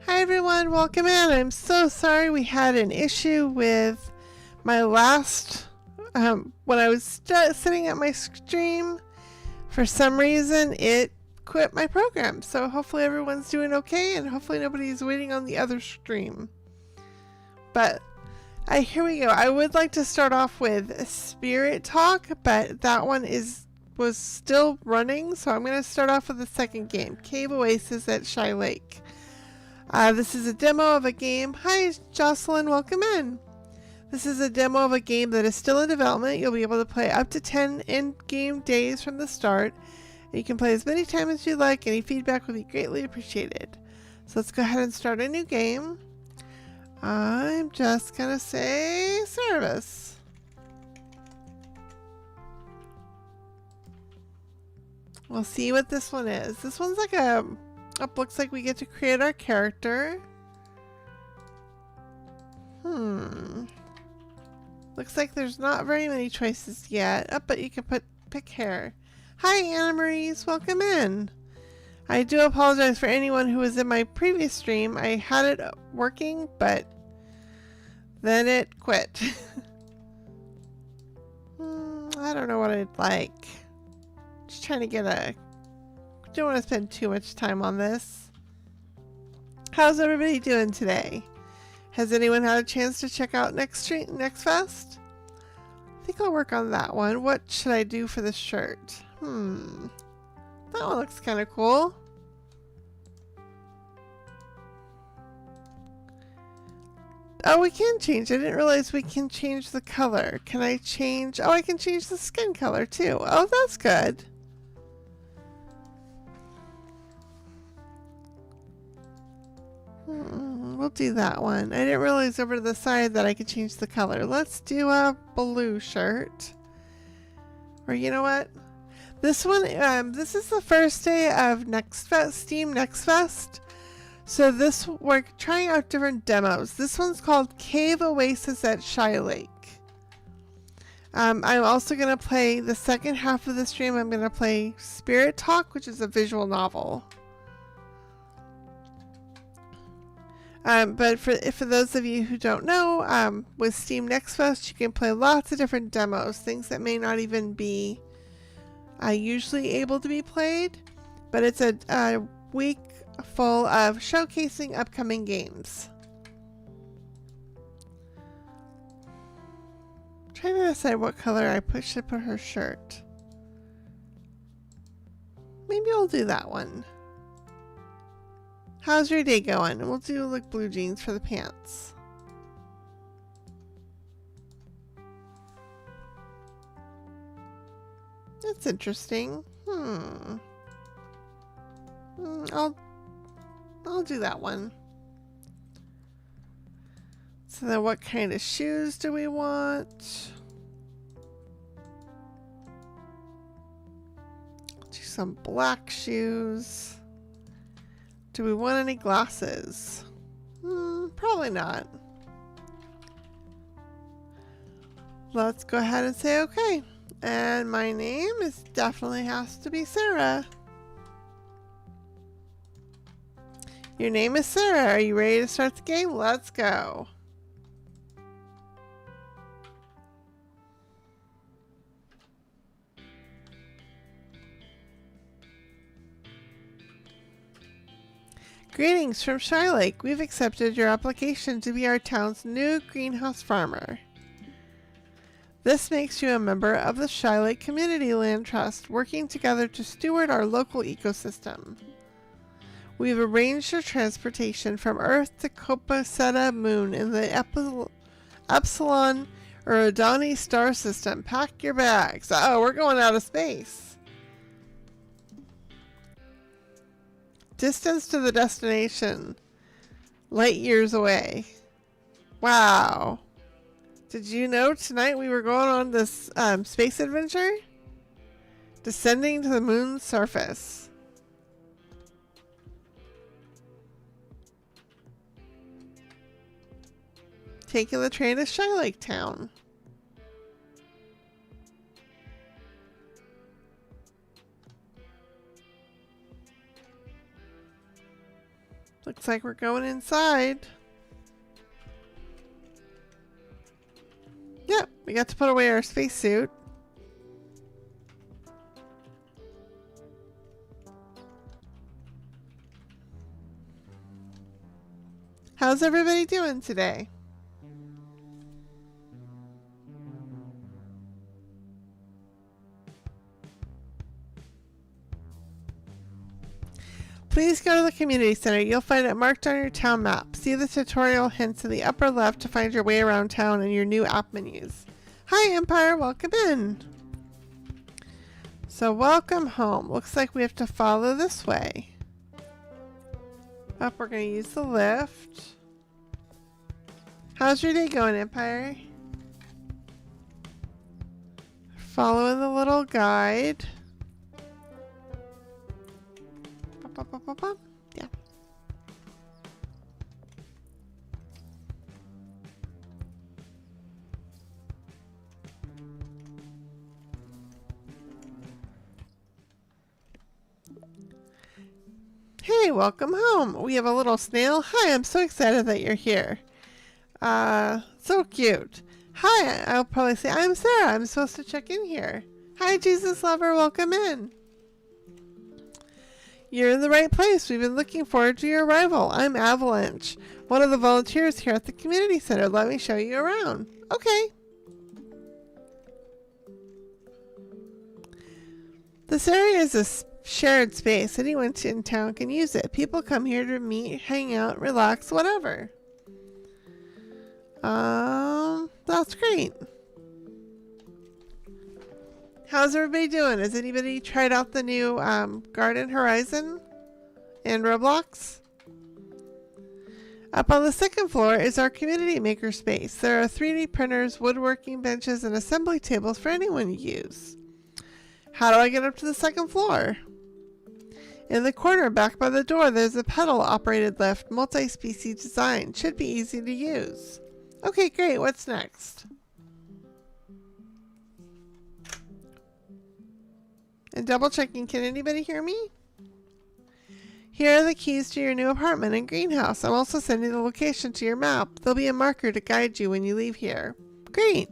Hi everyone, welcome in. I'm so sorry we had an issue with my last, when I was sitting at my stream. For some reason it quit my program, so hopefully everyone's doing okay and hopefully nobody's waiting on the other stream. But here we go. I would like to start off with Spirit Talk, but that one was still running, so I'm going to start off with the second game, Cave Oasis at Shylake. This is a demo of a game. Hi, Jocelyn, welcome in. This is a demo of a game that is still in development. You'll be able to play up to 10 in-game days from the start. You can play as many times as you like. Any feedback would be greatly appreciated. So let's go ahead and start a new game. I'm just gonna say service. We'll see what this one is. This one's like a... looks like we get to create our character. Looks like there's not very many choices yet. Oh, but you can pick hair. Hi, Anna Marie's. Welcome in. I do apologize for anyone who was in my previous stream. I had it working, but then it quit. I don't know what I'd like. Just trying to get a... Don't want to spend too much time on this. How's everybody doing today? Has anyone had a chance to check out Next Fest? I think I'll work on that one. What should I do for the shirt? That one looks kind of cool. Oh, we can change. I didn't realize we can change the color. Can I change? Oh, I can change the skin color too. Oh, that's good. We'll do that one. I didn't realize over to the side that I could change the color. Let's do a blue shirt. Or you know what? This one, this is the first day of Next Fest, Steam Next Fest. So we're trying out different demos. This one's called Cave Oasis at Shylake. I'm also going to play the second half of the stream. I'm going to play Spirit Talk, which is a visual novel. But for those of you who don't know, with Steam Next Fest, you can play lots of different demos, things that may not even be usually able to be played, but it's a week full of showcasing upcoming games. I'm trying to decide what color I should put her shirt. Maybe I'll do that one. How's your day going? We'll do like blue jeans for the pants. That's interesting. I'll do that one. So then what kind of shoes do we want? Do some black shoes. Do we want any glasses? Probably not. Let's go ahead and say okay. And my name definitely has to be Sara. Your name is Sara. Are you ready to start the game? Let's go. Greetings from Shylake. We've accepted your application to be our town's new greenhouse farmer. This makes you a member of the Shylake Community Land Trust, working together to steward our local ecosystem. We've arranged your transportation from Earth to Copacabana Moon in the Epsilon Eridani star system. Pack your bags. Oh, we're going out of space. Distance to the destination. Light years away. Wow. Did you know tonight we were going on this space adventure? Descending to the moon's surface. Taking the train to Shylake Town. Looks like we're going inside. Yep, we got to put away our spacesuit. How's everybody doing today? Please go to the community center. You'll find it marked on your town map. See the tutorial hints in the upper left to find your way around town and your new app menus. Hi Empire, welcome in. So welcome home. Looks like we have to follow this way. Up, we're going to use the lift. How's your day going, Empire? Following the little guide. Yeah. Hey, welcome home. We have a little snail. Hi, I'm so excited that you're here. So cute. Hi, I'll probably say, I'm Sarah. I'm supposed to check in here. Hi, Jesus lover. Welcome in. You're in the right place. We've been looking forward to your arrival. I'm Avalanche, one of the volunteers here at the community center. Let me show you around. Okay. This area is a shared space. Anyone in town can use it. People come here to meet, hang out, relax, whatever. That's great. How's everybody doing? Has anybody tried out the new Garden Horizon in Roblox? Up on the second floor is our community maker space. There are 3D printers, woodworking benches, and assembly tables for anyone to use. How do I get up to the second floor? In the corner back by the door, there's a pedal-operated lift, multi-species design. Should be easy to use. Okay, great. What's next? And double checking, can anybody hear me? Here are the keys to your new apartment and greenhouse. I'm also sending the location to your map. There'll be a marker to guide you when you leave here. Great.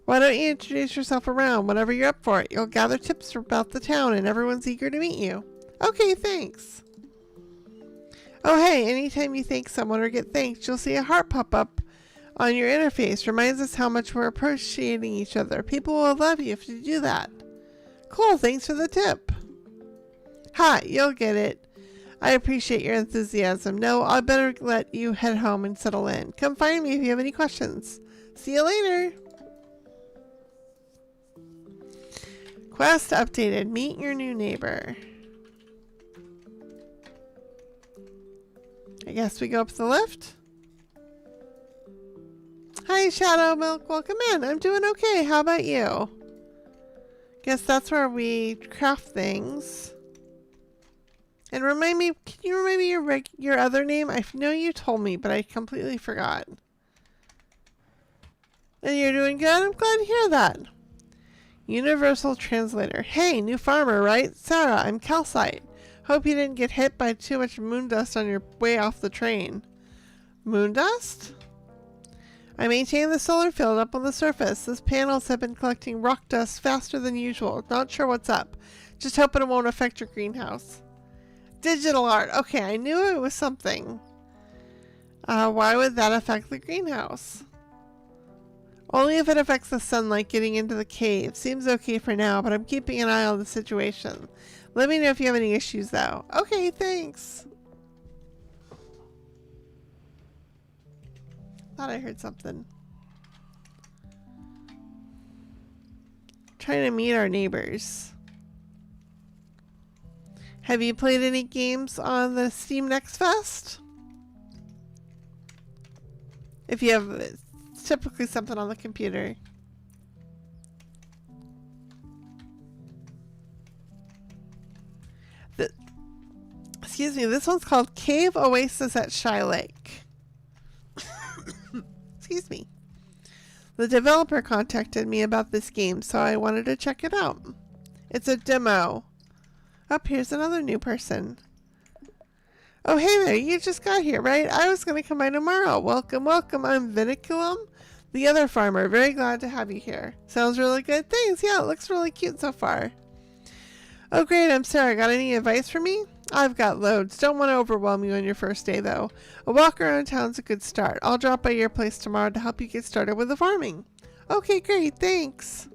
Why don't you introduce yourself around whenever you're up for it? You'll gather tips about the town and everyone's eager to meet you. Okay, thanks. Oh hey, anytime you thank someone or get thanked, you'll see a heart pop up on your interface. Reminds us how much we're appreciating each other. People will love you if you do that. Cool, thanks for the tip. Ha, you'll get it. I appreciate your enthusiasm. No, I better let you head home and settle in. Come find me if you have any questions. See you later. Quest updated. Meet your new neighbor. I guess we go up the lift. Hi, Shadow Milk. Welcome in. I'm doing okay. How about you? Guess that's where we craft things. And remind me, can you remind me your other name? I know you told me, but I completely forgot. And you're doing good? I'm glad to hear that. Universal Translator. Hey, new farmer, right? Sara, I'm Calcite. Hope you didn't get hit by too much moon dust on your way off the train. Moon dust? I maintain the solar field up on the surface. Those panels have been collecting rock dust faster than usual. Not sure what's up. Just hoping it won't affect your greenhouse. Digital art. Okay, I knew it was something. Why would that affect the greenhouse? Only if it affects the sunlight getting into the cave. Seems okay for now, but I'm keeping an eye on the situation. Let me know if you have any issues, though. Okay, thanks. Thought I heard something. Trying to meet our neighbors. Have you played any games on the Steam Next Fest? If you have, it's typically something on the computer. Excuse me, this one's called Cave Oasis at Shylake. Excuse me. The developer contacted me about this game, so I wanted to check it out. It's a demo. Up here's another new person. Oh, hey there, you just got here, right? I was going to come by tomorrow. Welcome, welcome. I'm Vinculum, the other farmer. Very glad to have you here. Sounds really good. Thanks. Yeah, it looks really cute so far. Oh, great. I'm Sarah. Got any advice for me? I've got loads. Don't want to overwhelm you on your first day, though. A walk around town's a good start. I'll drop by your place tomorrow to help you get started with the farming. Okay, great. Thanks.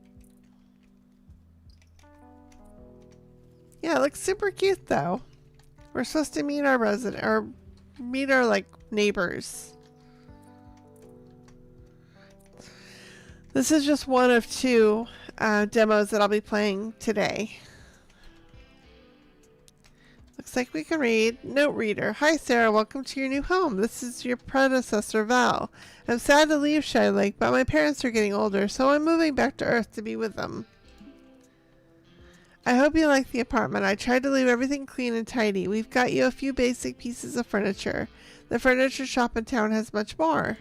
Yeah, it looks super cute, though. We're supposed to meet our like neighbors. This is just one of two demos that I'll be playing today. Looks like we can read. Note reader. Hi Sarah, welcome to your new home. This is your predecessor Val. I'm sad to leave Shylake, but my parents are getting older, so I'm moving back to Earth to be with them. I hope you like the apartment. I tried to leave everything clean and tidy. We've got you a few basic pieces of furniture. The furniture shop in town has much more.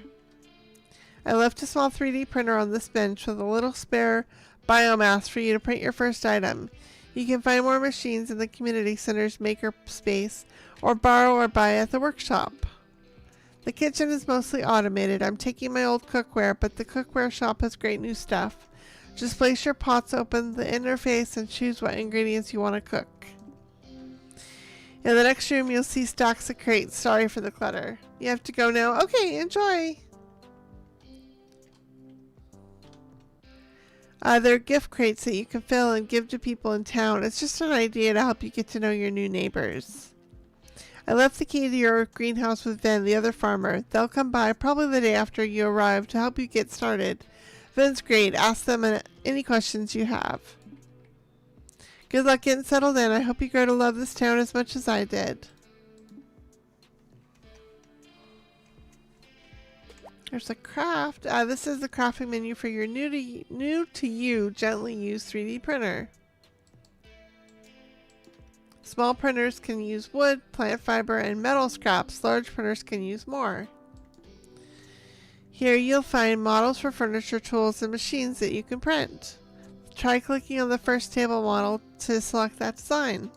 I left a small 3D printer on this bench with a little spare biomass for you to print your first item. You can find more machines in the community center's maker space or borrow or buy at the workshop. The kitchen is mostly automated. I'm taking my old cookware, but the cookware shop has great new stuff. Just place your pots, open the interface, and choose what ingredients you want to cook. In the next room, you'll see stacks of crates. Sorry for the clutter. You have to go now. Okay, enjoy! There are gift crates that you can fill and give to people in town. It's just an idea to help you get to know your new neighbors. I left the key to your greenhouse with Vin, the other farmer. They'll come by probably the day after you arrive to help you get started. Vin's great. Ask them any questions you have. Good luck getting settled in. I hope you grow to love this town as much as I did. There's a craft. This is the crafting menu for your new to you gently used 3D printer. Small printers can use wood, plant fiber, and metal scraps. Large printers can use more. Here you'll find models for furniture, tools, and machines that you can print. Try clicking on the first table model to select that design.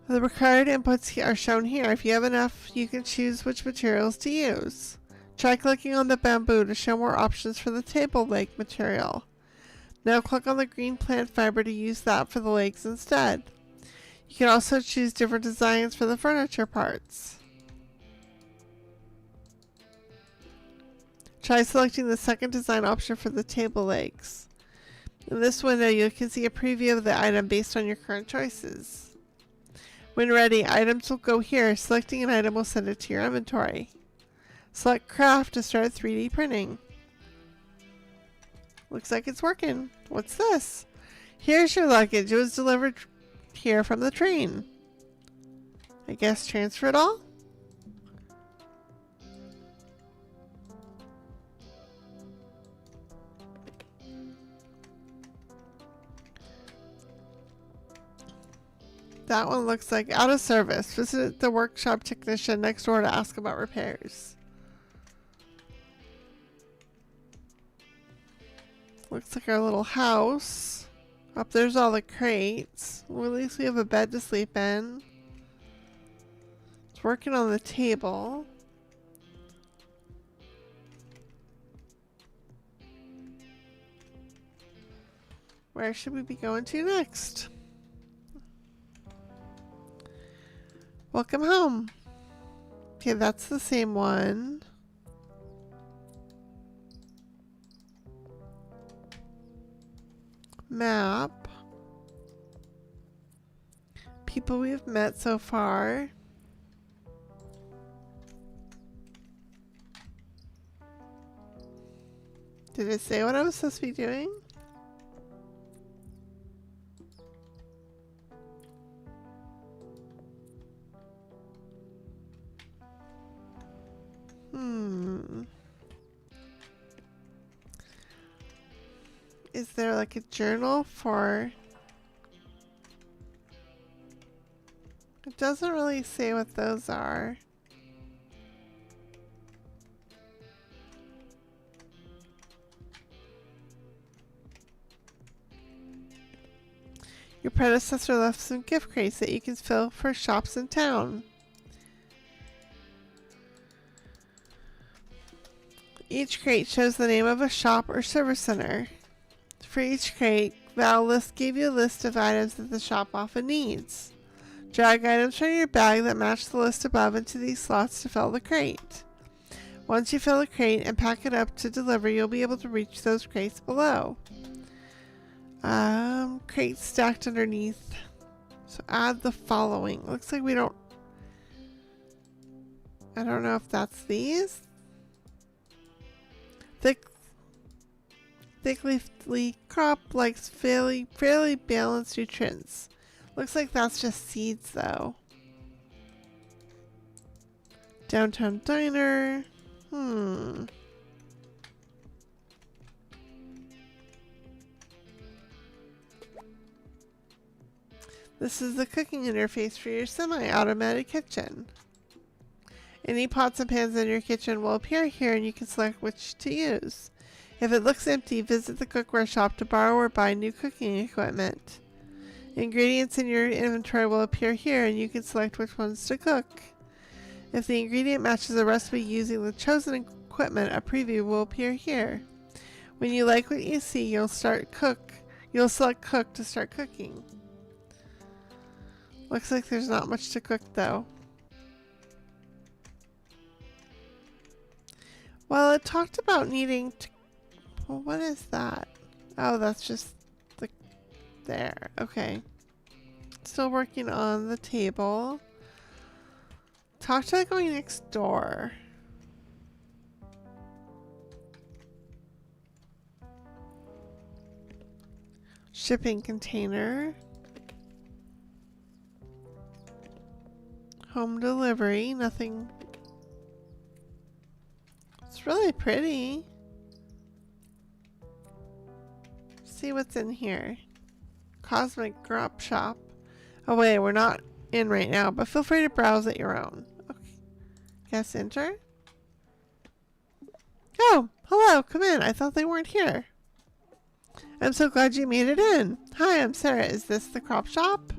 The required inputs are shown here. If you have enough, you can choose which materials to use. Try clicking on the bamboo to show more options for the table leg material. Now click on the green plant fiber to use that for the legs instead. You can also choose different designs for the furniture parts. Try selecting the second design option for the table legs. In this window, you can see a preview of the item based on your current choices. When ready, items will go here. Selecting an item will send it to your inventory. Select craft to start 3D printing. Looks like it's working. What's this? Here's your luggage. It was delivered here from the train. I guess transfer it all? That one looks like out of service. Visit the workshop technician next door to ask about repairs. Looks like our little house. Up there's all the crates. Well, at least we have a bed to sleep in. It's working on the table. Where should we be going to next? Welcome home. Okay, that's the same one. Map. People we've met so far. Did it say what I was supposed to be doing? Is there like a journal for... It doesn't really say what those are. Your predecessor left some gift crates that you can fill for shops in town. Each crate shows the name of a shop or service center. For each crate, Val gave you a list of items that the shop often needs. Drag items from your bag that match the list above into these slots to fill the crate. Once you fill the crate and pack it up to deliver, you'll be able to reach those crates below. Crates stacked underneath. So add the following. Looks like we don't... I don't know if that's these. Thick leafy crop likes fairly balanced nutrients. Looks like that's just seeds though. Downtown diner. This is the cooking interface for your semi-automatic kitchen. Any pots and pans in your kitchen will appear here and you can select which to use. If it looks empty, visit the cookware shop to borrow or buy new cooking equipment. Ingredients in your inventory will appear here and you can select which ones to cook. If the ingredient matches a recipe using the chosen equipment, a preview will appear here. When you like what you see, you'll select cook to start cooking. Looks like there's not much to cook though. Well, it talked about needing to... Well, what is that? Oh, that's just the... There. Okay. Still working on the table. Talk to like going next door. Shipping container. Home delivery. Nothing... It's really pretty. See what's in here. Cosmic Grop Shop. Oh wait, we're not in right now, but feel free to browse at your own. Okay. Guess enter. Oh, hello, come in. I thought they weren't here. I'm so glad you made it in. Hi, I'm Sara. Is this the crop shop?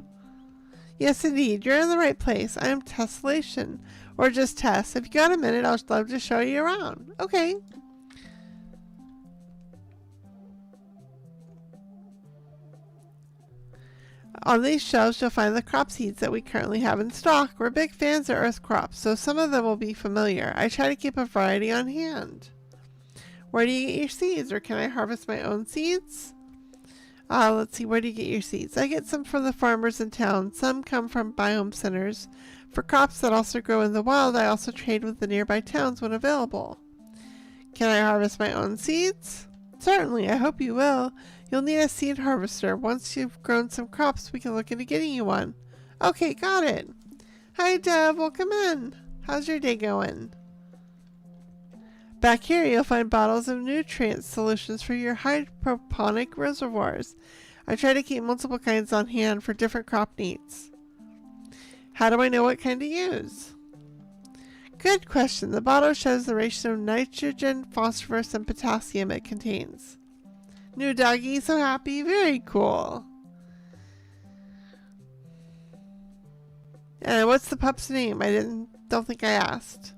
Yes, indeed. You're in the right place. I am Tessellation. Or just Tess. If you got a minute, I'd love to show you around. Okay. On these shelves, you'll find the crop seeds that we currently have in stock. We're big fans of earth crops, so some of them will be familiar. I try to keep a variety on hand. Where do you get your seeds, or can I harvest my own seeds? Let's see, where do you get your seeds? I get some from the farmers in town. Some come from biome centers. For crops that also grow in the wild, I also trade with the nearby towns when available. Can I harvest my own seeds? Certainly, I hope you will. You'll need a seed harvester. Once you've grown some crops, we can look into getting you one. Okay, got it. Hi, Deb. Welcome in. How's your day going? Back here, you'll find bottles of nutrient solutions for your hydroponic reservoirs. I try to keep multiple kinds on hand for different crop needs. How do I know what kind to use? Good question. The bottle shows the ratio of nitrogen, phosphorus, and potassium it contains. New doggy, so happy. Very cool. And what's the pup's name? Don't think I asked.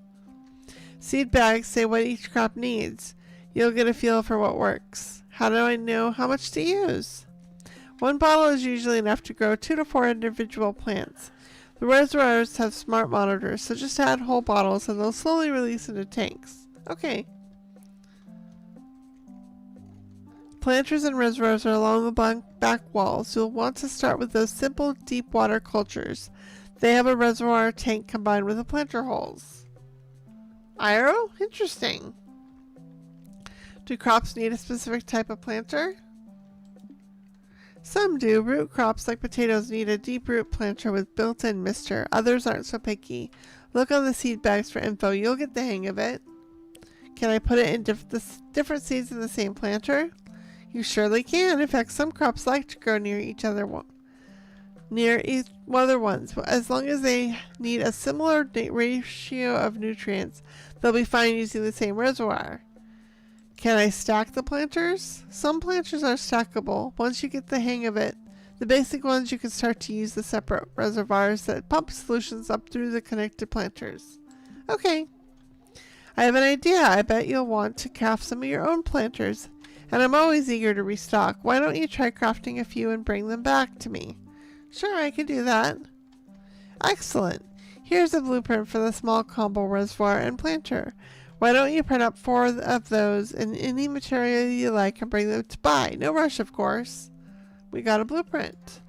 Seed bags say what each crop needs. You'll get a feel for what works. How do I know how much to use? One bottle is usually enough to grow 2 to 4 individual plants. The reservoirs have smart monitors, so just add whole bottles and they'll slowly release into tanks. Okay. Planters and reservoirs are along the back walls. You'll want to start with those simple deep water cultures. They have a reservoir tank combined with the planter holes. Iro? Interesting. Do crops need a specific type of planter? Some do. Root crops like potatoes need a deep root planter with built-in mister. Others aren't so picky. Look on the seed bags for info. You'll get the hang of it. Can I put it in different seeds in the same planter? You surely can. In fact, some crops like to grow near each other ones. As long as they need a similar ratio of nutrients, they'll be fine using the same reservoir. Can I stack the planters? Some planters are stackable. Once you get the hang of it, the basic ones, you can start to use the separate reservoirs that pump solutions up through the connected planters. Okay. I have an idea. I bet you'll want to craft some of your own planters. And I'm always eager to restock. Why don't you try crafting a few and bring them back to me? Sure, I can do that. Excellent. Here's a blueprint for the small combo reservoir and planter. Why don't you print up 4 of those in any material you like and bring them to buy? No rush, of course. We got a blueprint.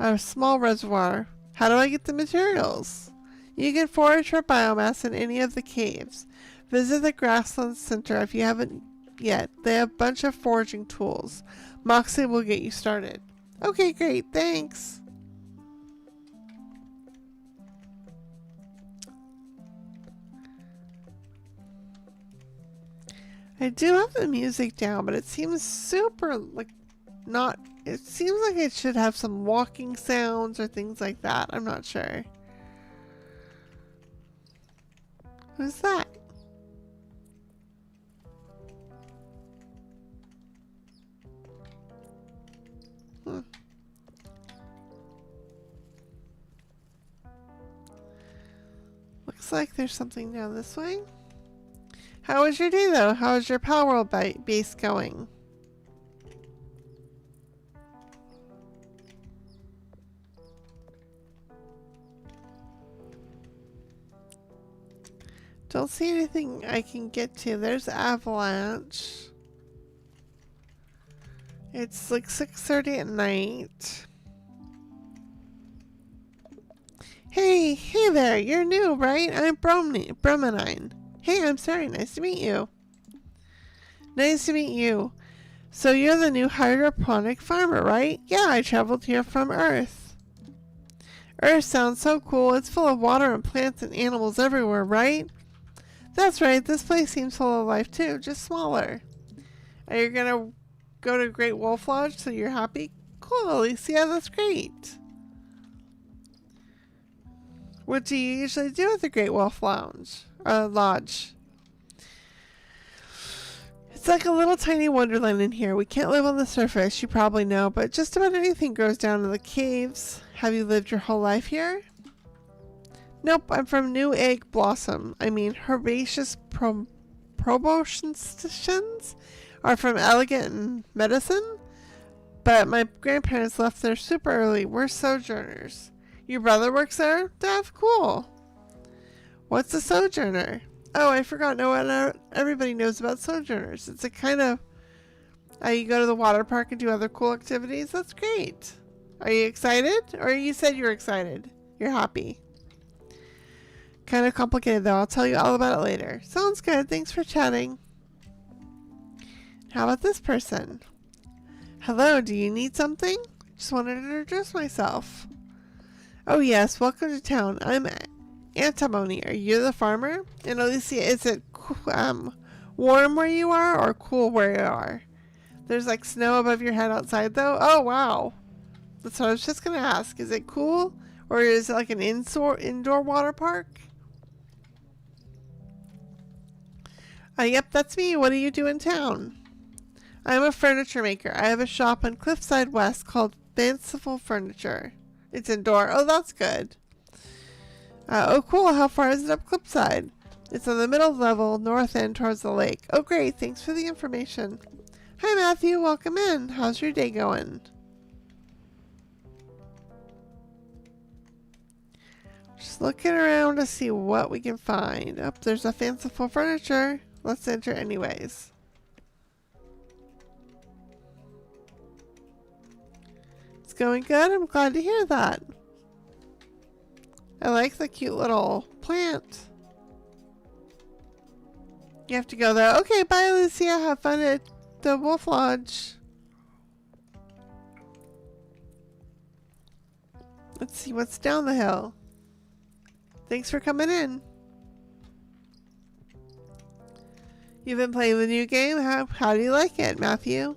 A small reservoir. How do I get the materials? You can forage for biomass in any of the caves. Visit the Grassland Center if you haven't yet. They have a bunch of foraging tools. Moxie will get you started. Okay, great. Thanks. I do have the music down, but it seems super, like, not... It seems like it should have some walking sounds or things like that. I'm not sure. Who's that? Looks like there's something down this way. How was your day, though? How is your power base going? Don't see anything I can get to. There's avalanche. It's like 6:30 at night. Hey there. You're new, right? I'm Brominine. Hey, I'm Sara. Nice to meet you. Nice to meet you. So you're the new hydroponic farmer, right? Yeah, I traveled here from Earth. Earth sounds so cool. It's full of water and plants and animals everywhere, right? That's right. This place seems full of life too, just smaller. Are you gonna go to Great Wolf Lodge so you're happy? Cool, Alicia. That's great. What do you usually do at the Great Wolf Lodge? It's like a little tiny wonderland in here. We can't live on the surface, you probably know, but just about anything grows down in the caves. Have you lived your whole life here? Nope, I'm from New Egg Blossom. I mean, herbaceous promotions are from Elegant and Medicine, but my grandparents left there super early. We're sojourners. Your brother works there? Dev, cool. What's a sojourner? Oh, I forgot. No, everybody knows about sojourners. It's a kind of... you go to the water park and do other cool activities? That's great. Are you excited? Or you said you're excited. You're happy. Kind of complicated though. I'll tell you all about it later. Sounds good. Thanks for chatting. How about this person? Hello, do you need something? Just wanted to introduce myself. Oh yes, welcome to town. I'm Antimony. Are you the farmer? And Alicia, is it warm where you are or cool where you are? There's like snow above your head outside though. Oh wow. That's what I was just going to ask. Is it cool or is it like an indoor water park? Yep, that's me. What do you do in town? I'm a furniture maker. I have a shop on Cliffside West called Fanciful Furniture. It's indoor. Oh, that's good. Oh, cool. How far is it up Cliffside? It's on the middle level, north end towards the lake. Oh, great. Thanks for the information. Hi, Matthew. Welcome in. How's your day going? Just looking around to see what we can find. Oh, there's a fanciful furniture. Let's enter anyways. It's going good. I'm glad to hear that. I like the cute little plant. You have to go there. Okay, bye, Lucia. Have fun at the Wolf Lodge. Let's see what's down the hill. Thanks for coming in. You've been playing the new game? How do you like it, Matthew?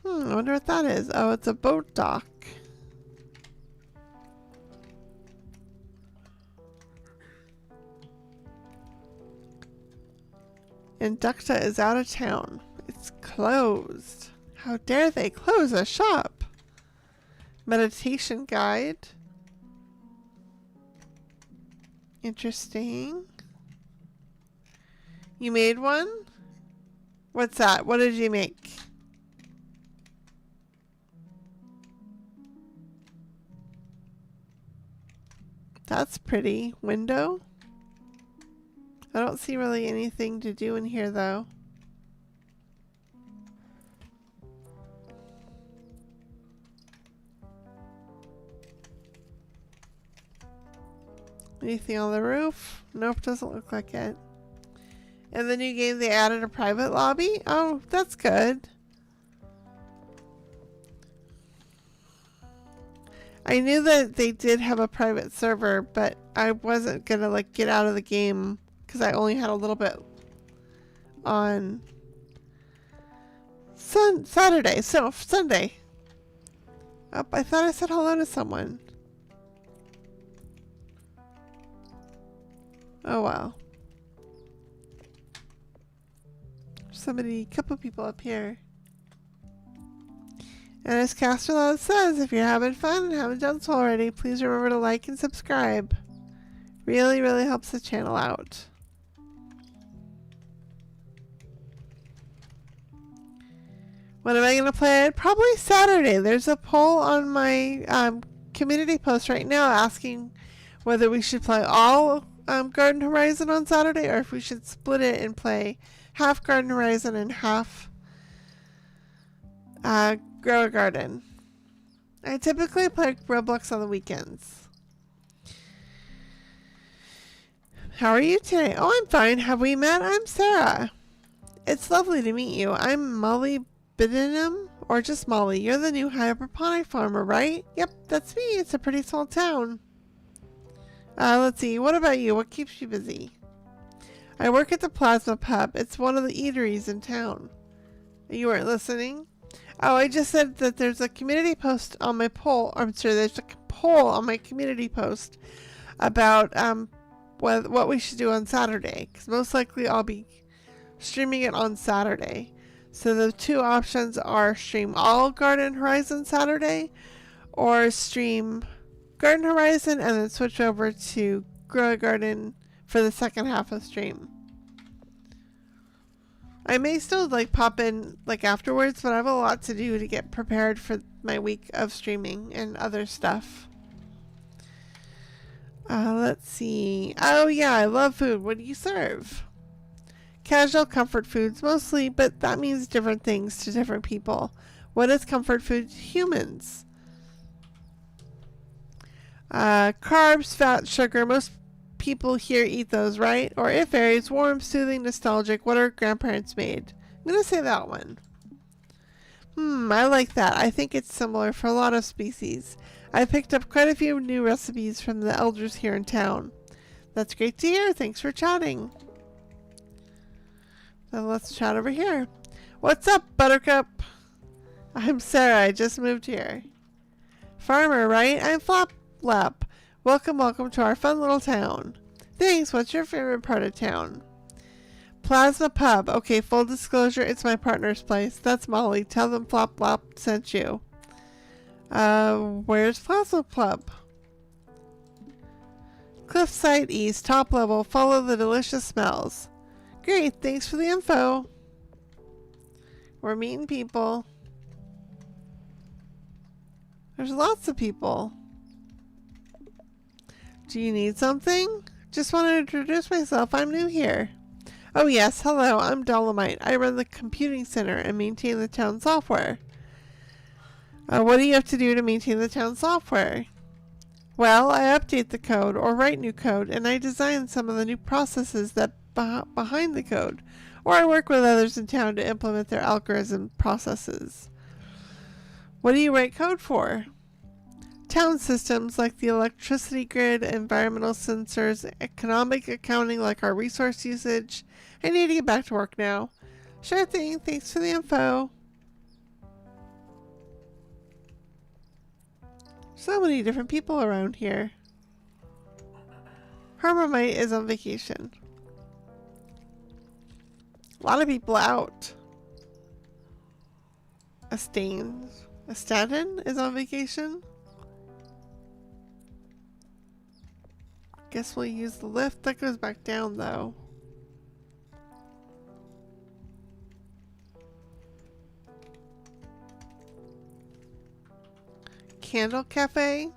I wonder what that is. Oh, it's a boat dock. Inducta is out of town. It's closed. How dare they close a shop? Meditation guide. Interesting. You made one? What's that? What did you make? That's pretty. Window? I don't see really anything to do in here though. Anything on the roof? Nope, doesn't look like it. In the new game they added a private lobby? Oh, that's good. I knew that they did have a private server, but I wasn't gonna like get out of the game because I only had a little bit on Saturday, so Sunday. Oh, I thought I said hello to someone. Oh wow. Somebody, couple people up here. And as Casterlot says, if you're having fun and haven't done so already, please remember to like and subscribe. Really, really helps the channel out. When am I going to play it? Probably Saturday. There's a poll on my community post right now asking whether we should play all Garden Horizon on Saturday or if we should split it and play half Garden Horizon and half Grow a Garden. I typically play Roblox on the weekends. How are you today? Oh, I'm fine. Have we met? I'm Sara. It's lovely to meet you. I'm Molly Biddenham, or just Molly. You're the new hydroponic farmer, right? Yep, that's me. It's a pretty small town. Let's see. What about you? What keeps you busy? I work at the Plasma Pub. It's one of the eateries in town. You weren't listening? Oh, I just said that there's a community post on my poll. I'm sorry, there's a poll on my community post about what we should do on Saturday. Because most likely I'll be streaming it on Saturday. So the two options are stream all Garden Horizon Saturday or stream Garden Horizon and then switch over to Grow a Garden for the second half of stream. I may still like pop in like afterwards, but I have a lot to do to get prepared for my week of streaming and other stuff. Let's see. Oh yeah, I love food. What do you serve? Casual comfort foods mostly, but that means different things to different people. What is comfort food to humans? Carbs, fat, sugar. Most people here eat those, right? Or it varies. Warm, soothing, nostalgic. What our grandparents made. I'm gonna say that one. I like that. I think it's similar for a lot of species. I picked up quite a few new recipes from the elders here in town. That's great to hear. Thanks for chatting. So let's chat over here. What's up, Buttercup? I'm Sara. I just moved here. Farmer, right? I'm Flaplap. Welcome, welcome to our fun little town. Thanks. What's your favorite part of town? Plasma Pub. Okay, full disclosure, it's my partner's place. That's Molly. Tell them Flaplap sent you. Where's Plasma Pub? Cliffside East, top level. Follow the delicious smells. Great, thanks for the info. We're meeting people. There's lots of people. Do you need something? Just want to introduce myself. I'm new here. Oh yes, hello, I'm Dolomite. I run the computing center and maintain the town software. What do you have to do to maintain the town software? Well, I update the code or write new code, and I design some of the new processes that behind the code, or I work with others in town to implement their algorithm processes. What do you write code for? Town systems like the electricity grid, environmental sensors, economic accounting like our resource usage. I need to get back to work now. Sure thing, thanks for the info. So many different people around here. Hermamite is on vacation. A lot of people out. Astatin is on vacation. Guess we'll use the lift. That goes back down though. Candle Cafe.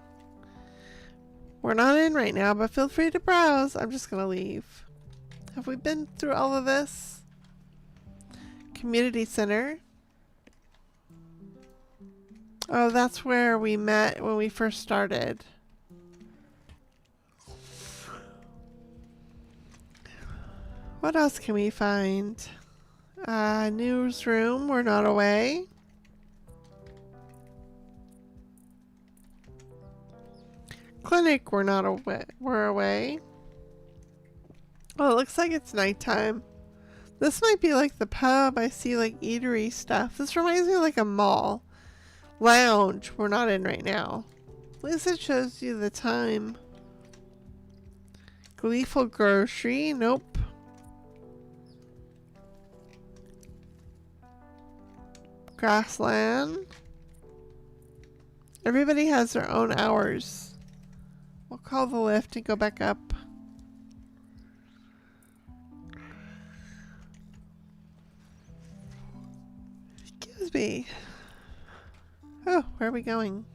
We're not in right now, but feel free to browse. I'm just gonna leave. Have we been through all of this? Community Center. Oh, that's where we met when we first started. What else can we find? Newsroom, we're not away. Clinic, we're not away. We're away. Oh, it looks like it's nighttime. This might be like the pub. I see like eatery stuff. This reminds me of like a mall. Lounge, we're not in right now. At least it shows you the time. Gleeful Grocery, nope. Grassland. Everybody has their own hours. We'll call the lift and go back up. Excuse me. Oh, where are we going?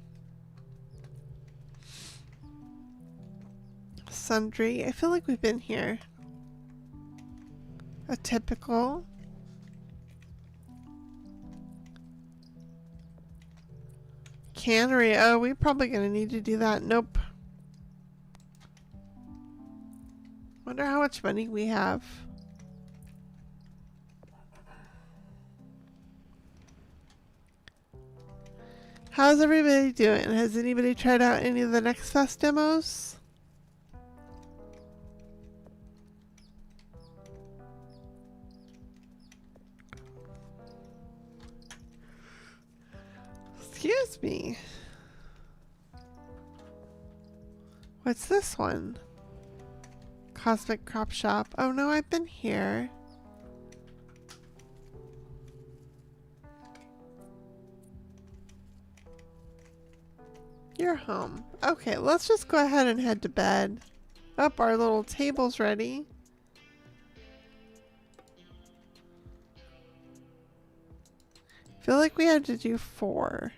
Sundry. I feel like we've been here. A typical. Cannery. Oh, we're probably going to need to do that. Nope. Wonder how much money we have. How's everybody doing? Has anybody tried out any of the Next Fest demos? Excuse me. What's this one? Cosmic Crop Shop. Oh no, I've been here. You're home. Okay, let's just go ahead and head to bed. Up, our little table's ready. Feel like we had to do 4.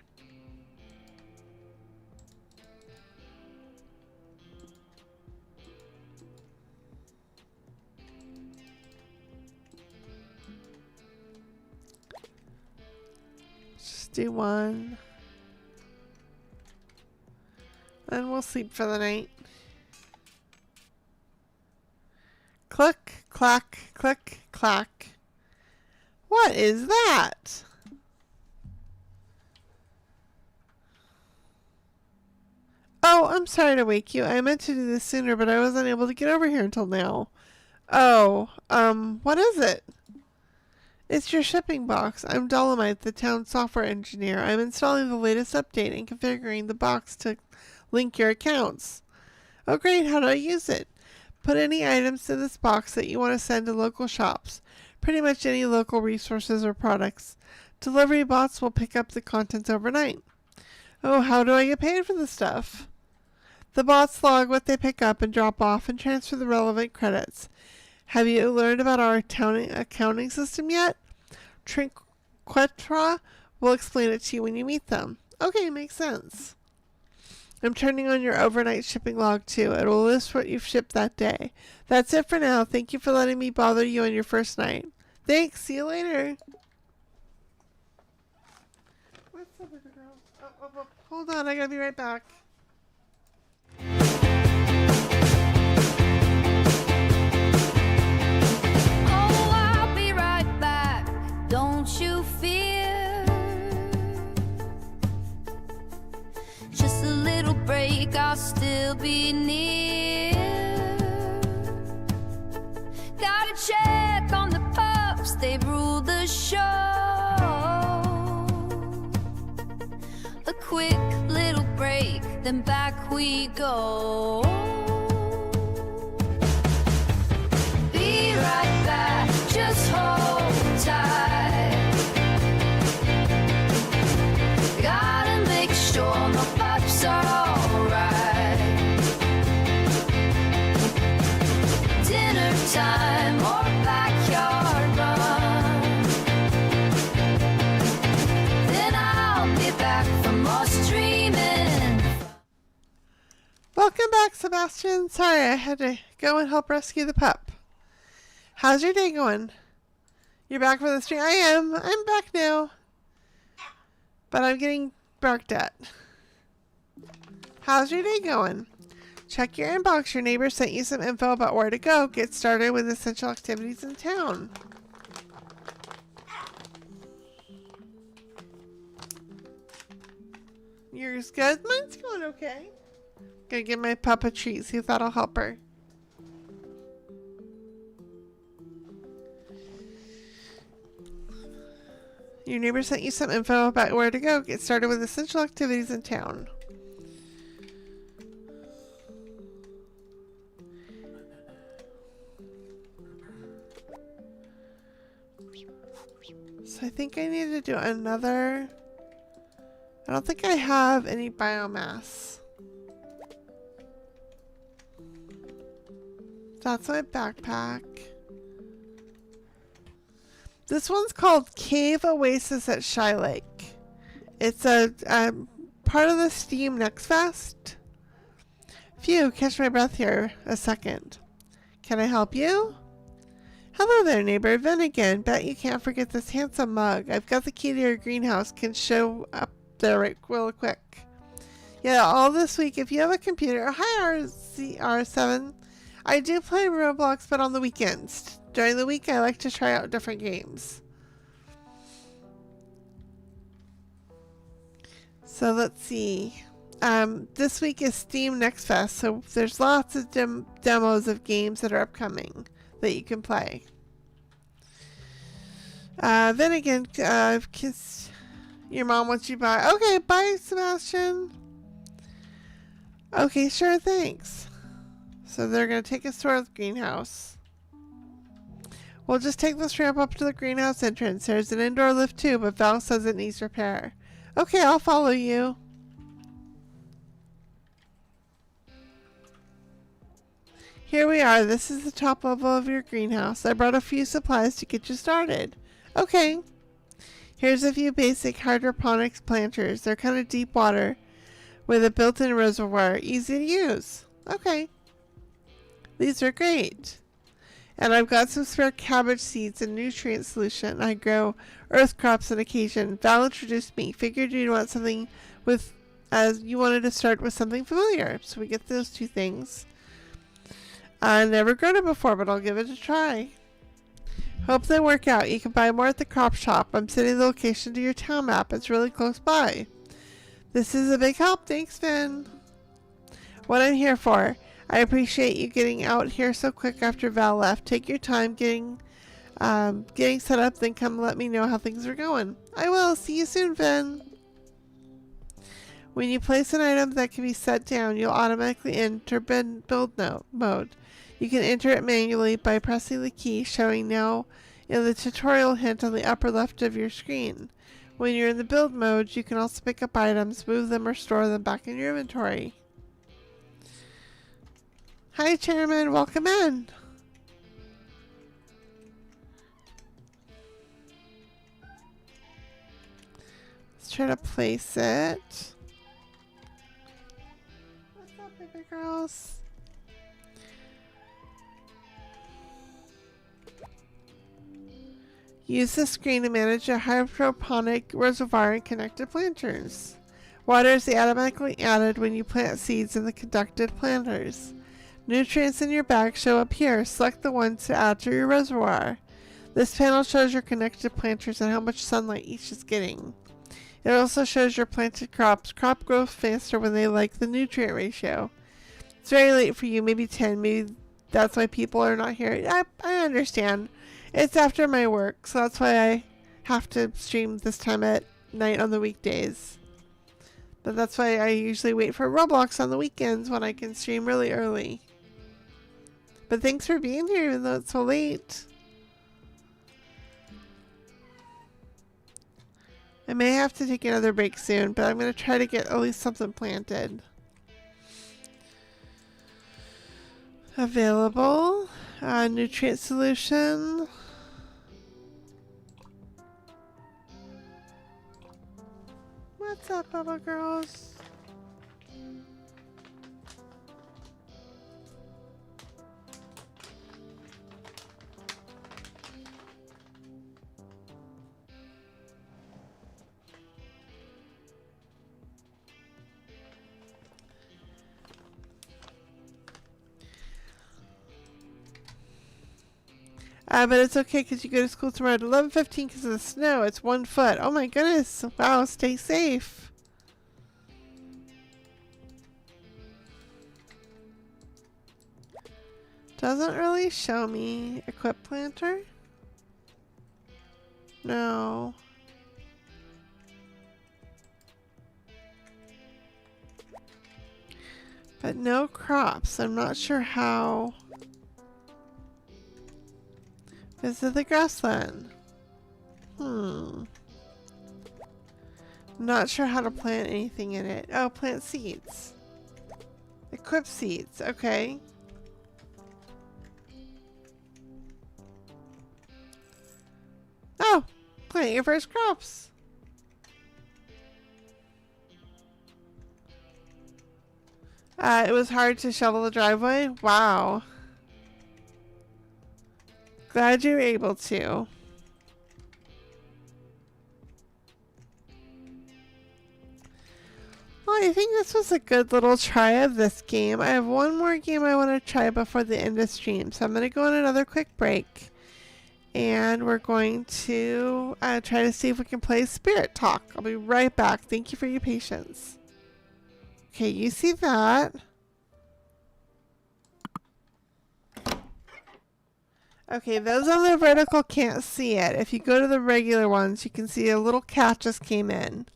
Just do 1. And we'll sleep for the night. Click, clack, click, clack. What is that? Oh, I'm sorry to wake you. I meant to do this sooner, but I wasn't able to get over here until now. Oh, what is it? It's your shipping box. I'm Dolomite, the town software engineer. I'm installing the latest update and configuring the box to link your accounts. Oh great, how do I use it? Put any items in this box that you want to send to local shops. Pretty much any local resources or products. Delivery bots will pick up the contents overnight. Oh, how do I get paid for the stuff? The bots log what they pick up and drop off and transfer the relevant credits. Have you learned about our accounting system yet? Trinquetra will explain it to you when you meet them. Okay, makes sense. I'm turning on your overnight shipping log too. It will list what you've shipped that day. That's it for now. Thank you for letting me bother you on your first night. Thanks. See you later. What's up, little girl? Oh, hold on. I gotta be right back. Oh, I'll be right back. Don't you fear. Just a little break, I'll still be near. Gotta check on the pups, they rule the show. A quick little break, then back we go. Be right back, just hold tight. Gotta make sure my pups are alright. Sebastian? Sorry, I had to go and help rescue the pup. How's your day going? You're back for the stream? I am. I'm back now. But I'm getting barked at. How's your day going? Check your inbox. Your neighbor sent you some info about where to go. Get started with essential activities in town. Yours good? Mine's going okay. Gonna give my pup a treat, see if that'll help her. Your neighbor sent you some info about where to go. Get started with essential activities in town. So I think I need to do another... I don't think I have any biomass. That's my backpack. This one's called Cave Oasis at Shylake. It's a part of the Steam Next Fest. Phew, catch my breath here a second. Can I help you? Hello there, neighbor. Vin again. Bet you can't forget this handsome mug. I've got the key to your greenhouse. Can show up there real quick. Yeah, all this week. If you have a computer, hi RCR7. I do play Roblox, but on the weekends. During the week, I like to try out different games. So let's see. This week is Steam Next Fest, so there's lots of demos of games that are upcoming that you can play. Then again, kiss your mom wants you buy. Okay, bye, Sebastian. Okay, sure, thanks. So they're gonna take us to our greenhouse. We'll just take this ramp up to the greenhouse entrance. There's an indoor lift too, but Val says it needs repair. Okay, I'll follow you. Here we are. This is the top level of your greenhouse. I brought a few supplies to get you started. Okay. Here's a few basic hydroponics planters. They're kind of deep water with a built-in reservoir. Easy to use. Okay. These are great. And I've got some spare cabbage seeds and nutrient solution. I grow earth crops on occasion. Val introduced me. Figured you'd want something with, as you wanted to start with something familiar. So we get those two things. I've never grown it before, but I'll give it a try. Hope they work out. You can buy more at the crop shop. I'm sending the location to your town map. It's really close by. This is a big help. Thanks, Finn. What I'm here for. I appreciate you getting out here so quick after Val left. Take your time getting set up, then come let me know how things are going. I will. See you soon, Finn. When you place an item that can be set down, you'll automatically enter build mode. You can enter it manually by pressing the key showing now in the tutorial hint on the upper left of your screen. When you're in the build mode, you can also pick up items, move them, or store them back in your inventory. Hi, Chairman. Welcome in. Let's try to place it. What's up, baby girls? Use the screen to manage your hydroponic reservoir and connected planters. Water is automatically added when you plant seeds in the conducted planters. Nutrients in your bag show up here. Select the ones to add to your reservoir. This panel shows your connected planters and how much sunlight each is getting. It also shows your planted crops. Crop grows faster when they like the nutrient ratio. It's very late for you, maybe 10. Maybe that's why people are not here. I understand. It's after my work, so that's why I have to stream this time at night on the weekdays. But that's why I usually wait for Roblox on the weekends when I can stream really early. But thanks for being here even though it's so late. I may have to take another break soon, but I'm going to try to get at least something planted. Available. Nutrient solution. What's up, Bubba girls? But it's okay because you go to school tomorrow at 11:15 because of the snow. It's 1 foot. Oh my goodness. Wow, stay safe. Doesn't really show me equip planter. No. But no crops. I'm not sure how. Visit the grassland. Not sure how to plant anything in it. Oh, plant seeds. Equip seeds. Okay. Oh, plant your first crops. It was hard to shovel the driveway. Wow. Glad you were able to. Well, I think this was a good little try of this game. I have one more game I want to try before the end of stream. So I'm going to go on another quick break. And we're going to try to see if we can play Spirit Talk. I'll be right back. Thank you for your patience. Okay, you see that. Okay, those on the vertical can't see it. If you go to the regular ones, you can see a little cat just came in.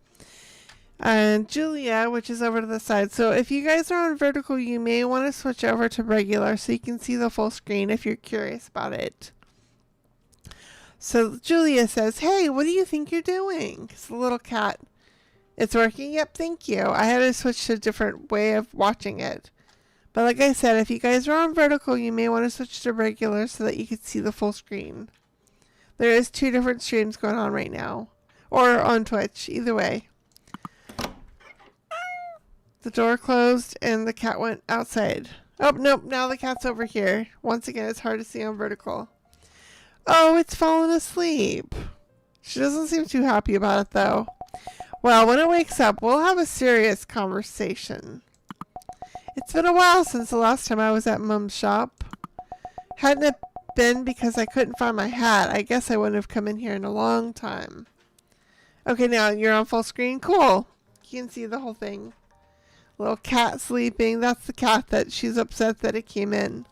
And Julia, which is over to the side. So if you guys are on vertical, you may want to switch over to regular so you can see the full screen if you're curious about it. So Julia says, hey, what do you think you're doing? It's the little cat. It's working? Yep, thank you. I had to switch to a different way of watching it. But like I said, if you guys are on vertical, you may want to switch to regular so that you can see the full screen. There is 2 different streams going on right now. Or on Twitch, either way. The door closed and the cat went outside. Oh, nope, now the cat's over here. Once again, it's hard to see on vertical. Oh, it's fallen asleep. She doesn't seem too happy about it, though. Well, when it wakes up, we'll have a serious conversation. It's been a while since the last time I was at Mum's shop. Hadn't it been because I couldn't find my hat, I guess I wouldn't have come in here in a long time. Okay, now you're on full screen? Cool. You can see the whole thing. Little cat sleeping. That's the cat that she's upset that it came in.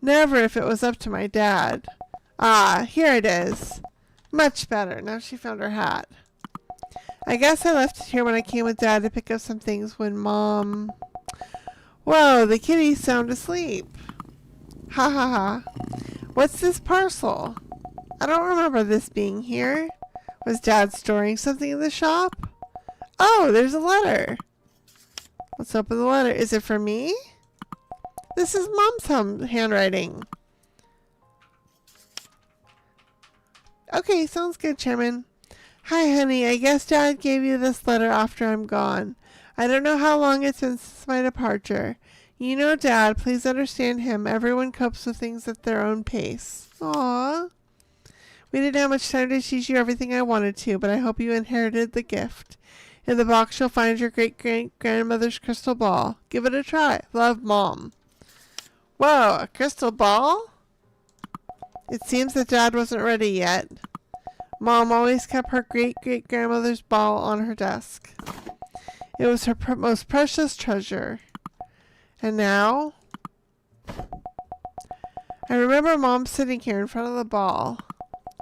Never if it was up to my dad. Ah, here it is. Much better. Now she found her hat. I guess I left it here when I came with Dad to pick up some things when Mom... Whoa, the kitty's sound asleep. Ha ha ha. What's this parcel? I don't remember this being here. Was Dad storing something in the shop? Oh, there's a letter. Let's open the letter. Is it for me? This is Mom's handwriting. Okay, sounds good, Chairman. Hi, honey. I guess Dad gave you this letter after I'm gone. I don't know how long it's been since my departure. You know, Dad, please understand him. Everyone copes with things at their own pace. Aww. We didn't have much time to teach you everything I wanted to, but I hope you inherited the gift. In the box, you'll find your great-great-grandmother's crystal ball. Give it a try. Love, Mom. Whoa, a crystal ball? It seems that Dad wasn't ready yet. Mom always kept her great-great-grandmother's ball on her desk. It was her most precious treasure. And now? I remember Mom sitting here in front of the ball.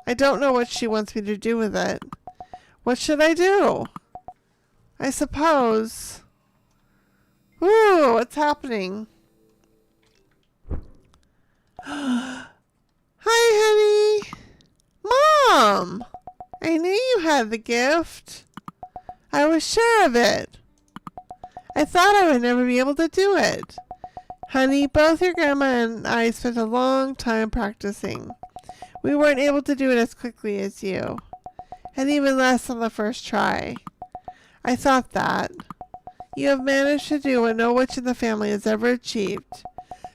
I don't know what she wants me to do with it. What should I do? I suppose... Ooh, what's happening? Hi, honey. Mom! I knew you had the gift. I was sure of it. I thought I would never be able to do it. Honey, both your grandma and I spent a long time practicing. We weren't able to do it as quickly as you, and even less on the first try. I thought that. You have managed to do what no witch in the family has ever achieved.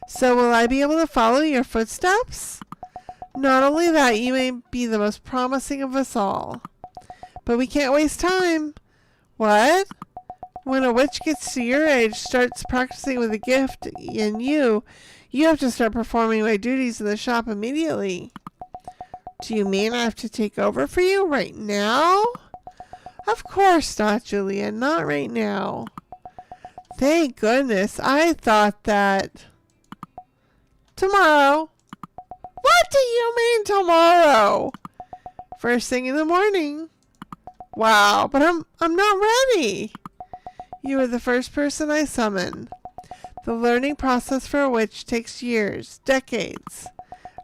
So will I be able to follow your footsteps? Not only that, you may be the most promising of us all. But we can't waste time. What? When a witch gets to your age, starts practicing with a gift, and you You have to start performing my duties in the shop immediately. Do you mean I have to take over for you right now? Of course not, Julia. Not right now. Thank goodness. I thought that... Tomorrow. What do you mean tomorrow? First thing in the morning. Wow, but I'm not ready. You are the first person I summon. The learning process for a witch takes years, decades.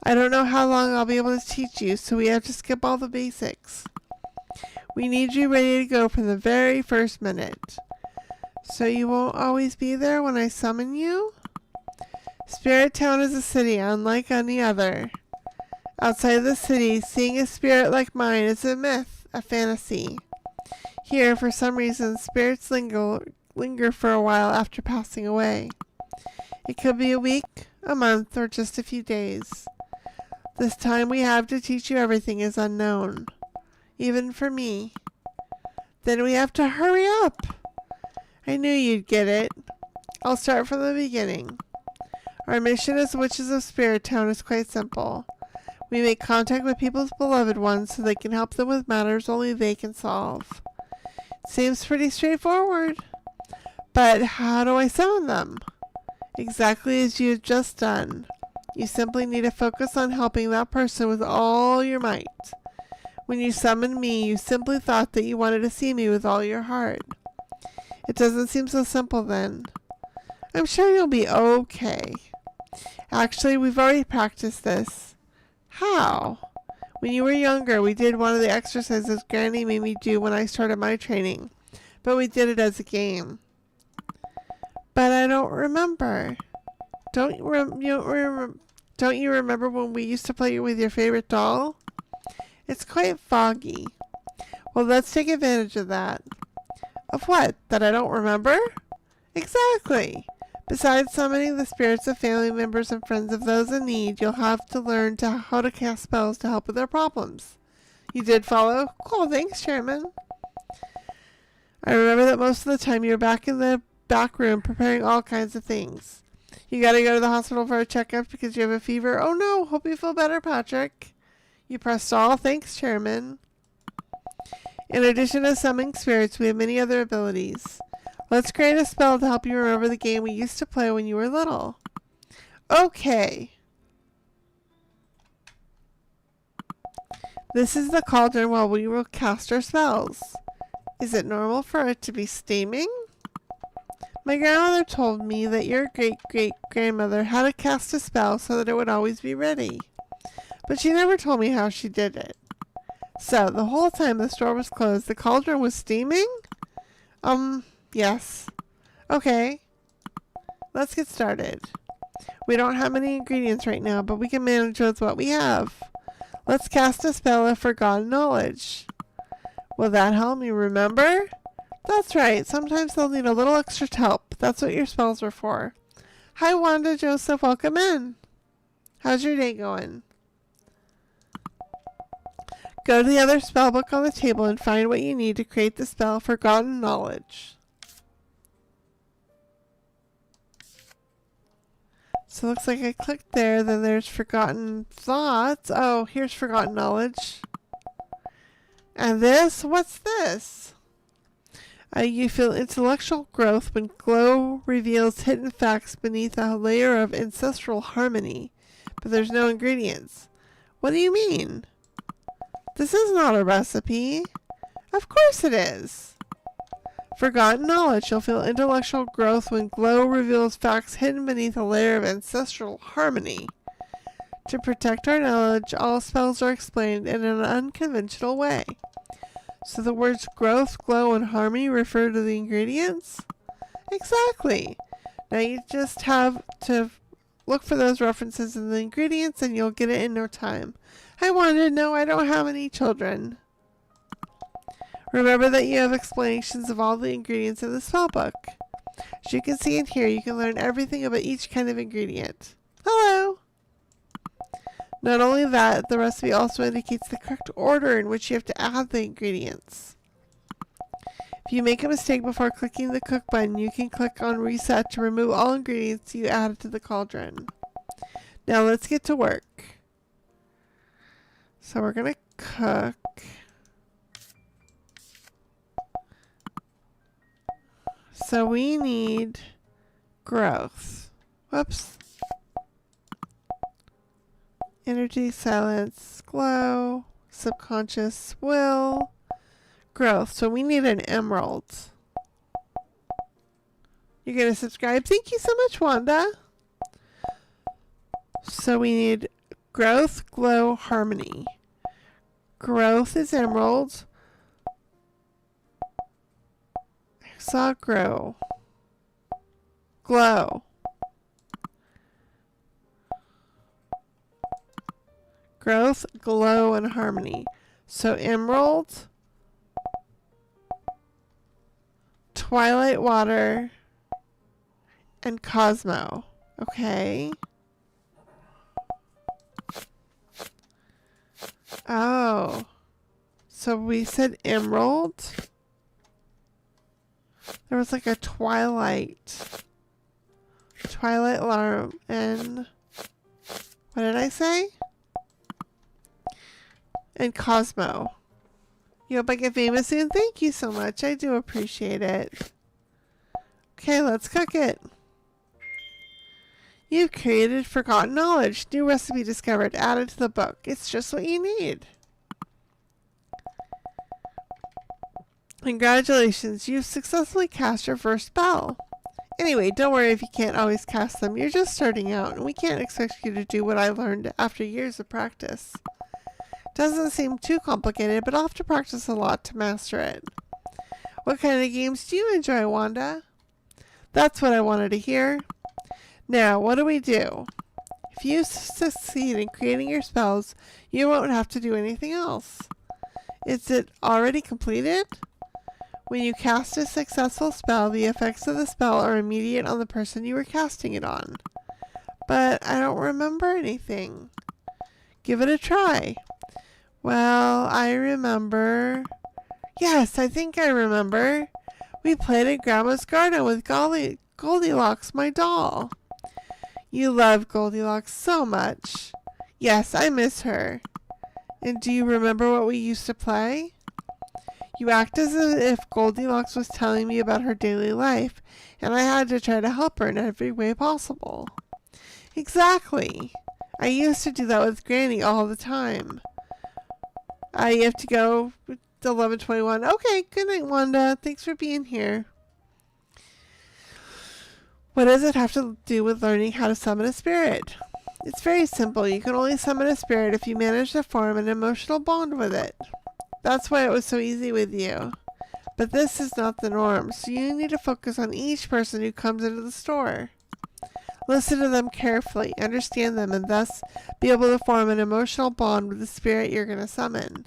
I don't know how long I'll be able to teach you, so we have to skip all the basics. We need you ready to go from the very first minute. So you won't always be there when I summon you? Spirit Town is a city unlike any other. Outside the city, seeing a spirit like mine is a myth, a fantasy. Here, for some reason, spirits linger for a while after passing away. It could be a week, a month, or just a few days. This time we have to teach you everything is unknown, even for me. Then we have to hurry up. I knew you'd get it. I'll start from the beginning. Our mission as Witches of Spirit Town is quite simple. We make contact with people's beloved ones so they can help them with matters only they can solve. Seems pretty straightforward. But how do I summon them? Exactly as you've just done. You simply need to focus on helping that person with all your might. When you summoned me, you simply thought that you wanted to see me with all your heart. It doesn't seem so simple then. I'm sure you'll be okay. Actually, we've already practiced this. How? When you were younger, we did one of the exercises Granny made me do when I started my training, but we did it as a game. But I don't remember. Don't you remember when we used to play with your favorite doll? It's quite foggy. Well, let's take advantage of that. Of what? That I don't remember? Exactly. Besides summoning the spirits of family members and friends of those in need, you'll have to learn how to cast spells to help with their problems. You did follow? Cool, thanks, Chairman. I remember that most of the time you were back in the back room preparing all kinds of things. You gotta go to the hospital for a checkup because you have a fever. Oh no, hope you feel better, Patrick. You pressed all. Thanks, Chairman. In addition to summoning spirits, we have many other abilities. Let's create a spell to help you remember the game we used to play when you were little. Okay. This is the cauldron while we will cast our spells. Is it normal for it to be steaming? My grandmother told me that your great-great-grandmother had to cast a spell so that it would always be ready. But she never told me how she did it. So, the whole time the store was closed, the cauldron was steaming? Yes. Okay. Let's get started. We don't have many ingredients right now, but we can manage with what we have. Let's cast a spell of forgotten knowledge. Will that help me remember? That's right. Sometimes they'll need a little extra help. That's what your spells are for. Hi, Wanda, Joseph. Welcome in. How's your day going? Go to the other spell book on the table and find what you need to create the spell Forgotten Knowledge. So it looks like I clicked there, then there's Forgotten Thoughts. Oh, here's Forgotten Knowledge. And this? What's this? You feel intellectual growth when glow reveals hidden facts beneath a layer of ancestral harmony. But there's no ingredients. What do you mean? This is not a recipe. Of course it is. Forgotten knowledge. You'll feel intellectual growth when glow reveals facts hidden beneath a layer of ancestral harmony. To protect our knowledge, all spells are explained in an unconventional way. So the words growth, glow, and harmony refer to the ingredients? Exactly. Now you just have to look for those references in the ingredients and you'll get it in no time. I wanted to know I don't have any children. Remember that you have explanations of all the ingredients in the spellbook. As you can see in here, you can learn everything about each kind of ingredient. Hello! Not only that, the recipe also indicates the correct order in which you have to add the ingredients. If you make a mistake before clicking the cook button, you can click on reset to remove all ingredients you added to the cauldron. Now let's get to work. So we're gonna cook. So we need growth. Whoops. Energy, silence, glow, subconscious will, growth. So we need an emerald. You're going to subscribe. Thank you so much, Wanda. So we need growth, glow, harmony. Growth is emerald. I saw grow. Glow. Growth, glow, and harmony. So emerald, twilight water, and Cosmo. Okay. Oh. So we said emerald. There was like a twilight alarm, and what did I say? And Cosmo. You hope I get famous soon? Thank you so much. I do appreciate it. Okay, let's cook it. You've created forgotten knowledge. New recipe discovered. Added to the book. It's just what you need. Congratulations. You've successfully cast your first spell. Anyway, don't worry if you can't always cast them. You're just starting out, and we can't expect you to do what I learned after years of practice. Doesn't seem too complicated, but I'll have to practice a lot to master it. What kind of games do you enjoy, Wanda? That's what I wanted to hear. Now, what do we do? If you succeed in creating your spells, you won't have to do anything else. Is it already completed? When you cast a successful spell, the effects of the spell are immediate on the person you were casting it on. But I don't remember anything. Give it a try. Well, I remember. Yes, I think I remember. We played at Grandma's garden with Goldilocks, my doll. You love Goldilocks so much. Yes, I miss her. And do you remember what we used to play? You act as if Goldilocks was telling me about her daily life, and I had to try to help her in every way possible. Exactly. I used to do that with Granny all the time. You have to go with 11:21. Okay, good night, Wanda. Thanks for being here. What does it have to do with learning how to summon a spirit? It's very simple. You can only summon a spirit if you manage to form an emotional bond with it. That's why it was so easy with you. But this is not the norm, so you need to focus on each person who comes into the store. Listen to them carefully, understand them, and thus be able to form an emotional bond with the spirit you're going to summon.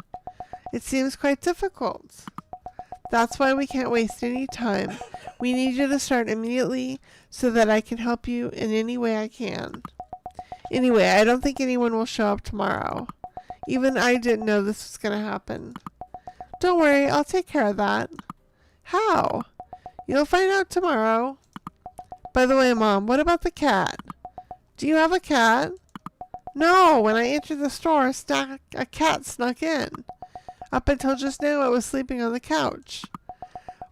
It seems quite difficult. That's why we can't waste any time. We need you to start immediately so that I can help you in any way I can. Anyway, I don't think anyone will show up tomorrow. Even I didn't know this was going to happen. Don't worry, I'll take care of that. How? You'll find out tomorrow. By the way, Mom, what about the cat? Do you have a cat? No, when I entered the store, a cat snuck in. Up until just now, it was sleeping on the couch.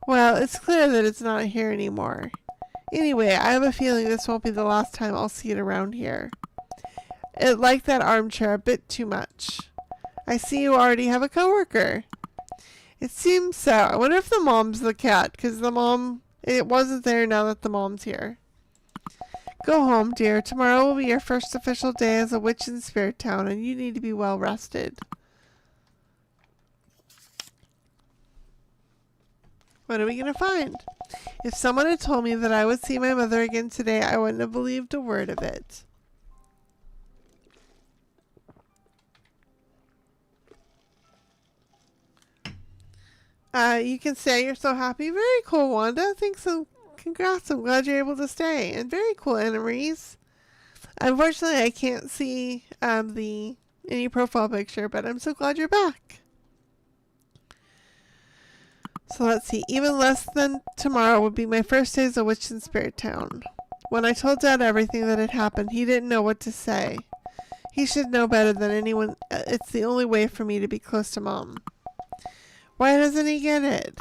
Well, it's clear that it's not here anymore. Anyway, I have a feeling this won't be the last time I'll see it around here. It liked that armchair a bit too much. I see you already have a coworker. It seems so. I wonder if the mom's the cat, because it wasn't there now that the mom's here. Go home, dear. Tomorrow will be your first official day as a witch in Spirit Town, and you need to be well rested. What are we going to find? If someone had told me that I would see my mother again today, I wouldn't have believed a word of it. You can say you're so happy. Very cool, Wanda. Thanks and congrats. I'm glad you're able to stay. And very cool, Anna Maurice. Unfortunately, I can't see any profile picture, but I'm so glad you're back. So let's see. Even less than tomorrow would be my first day as a witch in Spirit Town. When I told Dad everything that had happened, he didn't know what to say. He should know better than anyone. It's the only way for me to be close to Mom. Why doesn't he get it?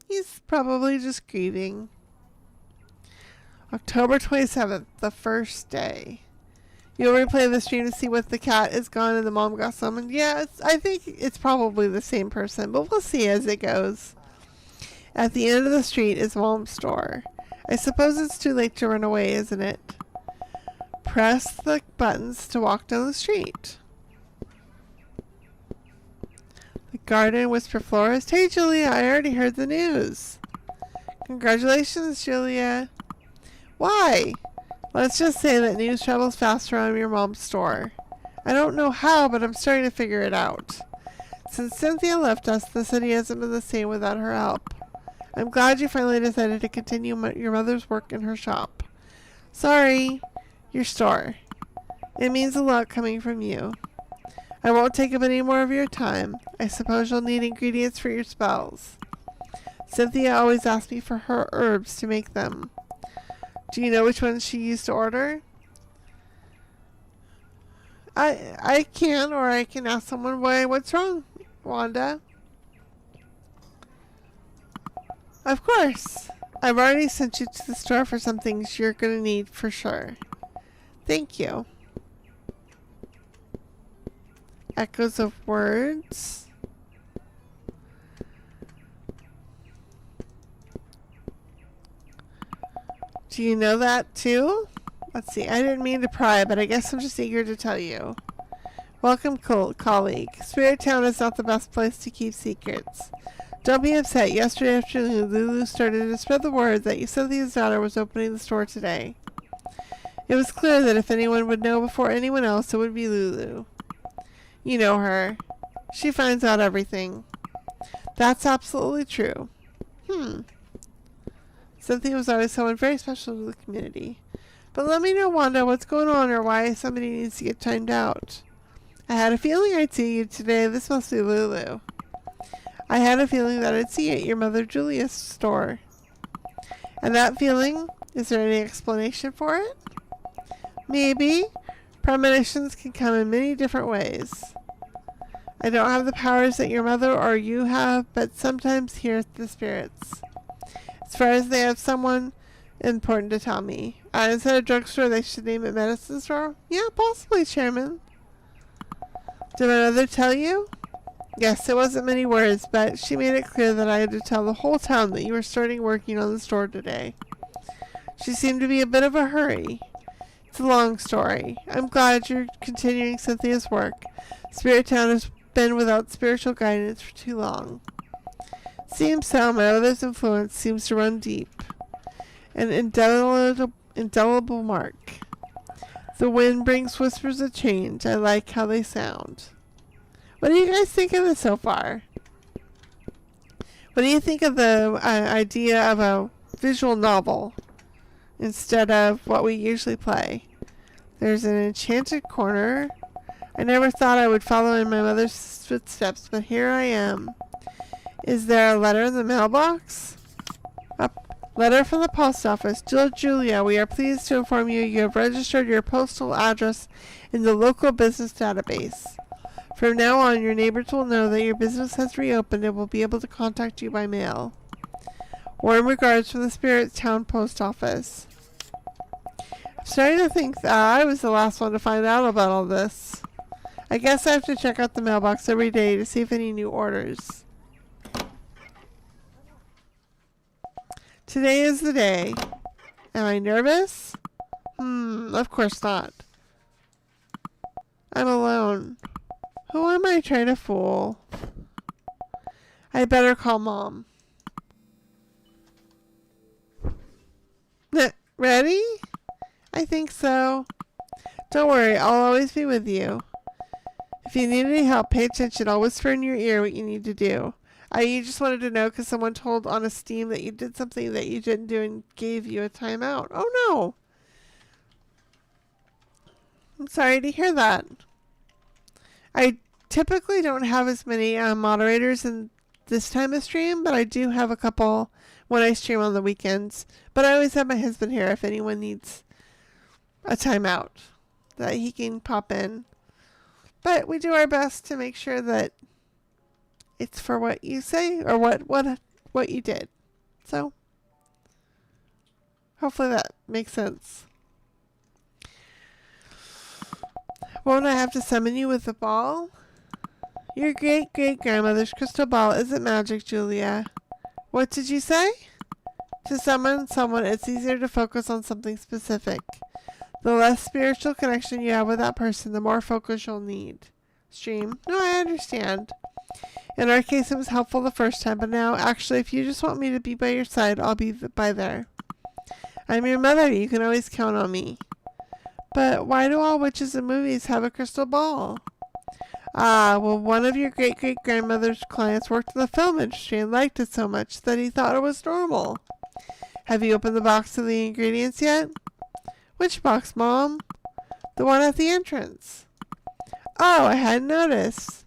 He's probably just grieving. October 27th, the first day. You'll replay the stream to see what the cat is gone and the mom got summoned. Yeah, I think it's probably the same person, but we'll see as it goes. At the end of the street is Mom's store. I suppose it's too late to run away, isn't it? Press the buttons to walk down the street. The garden whisper florist. Hey Julia, I already heard the news. Congratulations, Julia. Why? Let's just say that news travels faster on your mom's store. I don't know how, but I'm starting to figure it out. Since Cynthia left us, the city hasn't been the same without her help. I'm glad you finally decided to continue your mother's work in her shop. Sorry, your store. It means a lot coming from you. I won't take up any more of your time. I suppose you'll need ingredients for your spells. Cynthia always asks me for her herbs to make them. Do you know which ones she used to order? I can, or I can ask someone what's wrong, Wanda. Of course. I've already sent you to the store for some things you're going to need for sure. Thank you. Echoes of words. Do you know that too? Let's see. I didn't mean to pry, but I guess I'm just eager to tell you. Welcome, colleague. Spirit Town is not the best place to keep secrets. Don't be upset. Yesterday afternoon, Lulu started to spread the word that Cynthia's daughter was opening the store today. It was clear that if anyone would know before anyone else, it would be Lulu. You know her. She finds out everything. That's absolutely true. Cynthia was always someone very special to the community. But let me know, Wanda, what's going on or why somebody needs to get timed out. I had a feeling I'd see you today. This must be Lulu. I had a feeling that I'd see you at your mother Julia's store. And that feeling, is there any explanation for it? Maybe. Premonitions can come in many different ways. I don't have the powers that your mother or you have, but sometimes hear the spirits. As far as they have someone important to tell me. Instead of drugstore, they should name it medicine store? Yeah, possibly, Chairman. Did my mother tell you? Yes, it wasn't many words, but she made it clear that I had to tell the whole town that you were starting working on the store today. She seemed to be a bit of a hurry. It's a long story. I'm glad you're continuing Cynthia's work. Spirit Town has been without spiritual guidance for too long. Seems so. My mother's influence seems to run deep. An indelible mark. The wind brings whispers of change. I like how they sound. What do you guys think of this so far? What do you think of the idea of a visual novel instead of what we usually play? There's an enchanted corner. I never thought I would follow in my mother's footsteps, but here I am. Is there a letter in the mailbox? Letter from the post office. Dear Julia, we are pleased to inform you you have registered your postal address in the local business database. From now on, your neighbors will know that your business has reopened and will be able to contact you by mail. Warm regards from the Spirit Town Post Office. I'm starting to think that I was the last one to find out about all this. I guess I have to check out the mailbox every day to see if any new orders. Today is the day. Am I nervous? Of course not. I'm alone. Who am I trying to fool? I better call Mom. Ready? I think so. Don't worry, I'll always be with you. If you need any help, pay attention. I'll whisper in your ear what you need to do. You just wanted to know because someone told on a Steam that you did something that you didn't do and gave you a timeout. Oh no! I'm sorry to hear that. I typically don't have as many moderators in this time of stream, but I do have a couple when I stream on the weekends. But I always have my husband here if anyone needs a timeout that he can pop in. But we do our best to make sure that it's for what you say or what you did. So hopefully that makes sense. Won't I have to summon you with a ball? Your great-great-grandmother's crystal ball isn't magic, Julia. What did you say? To summon someone, it's easier to focus on something specific. The less spiritual connection you have with that person, the more focus you'll need. Stream. No, I understand. In our case, it was helpful the first time, but now, actually, if you just want me to be by your side, I'll be by there. I'm your mother. You can always count on me. But why do all witches in movies have a crystal ball? Ah, well, one of your great-great-grandmother's clients worked in the film industry and liked it so much that he thought it was normal. Have you opened the box of the ingredients yet? Which box, Mom? The one at the entrance. Oh, I hadn't noticed.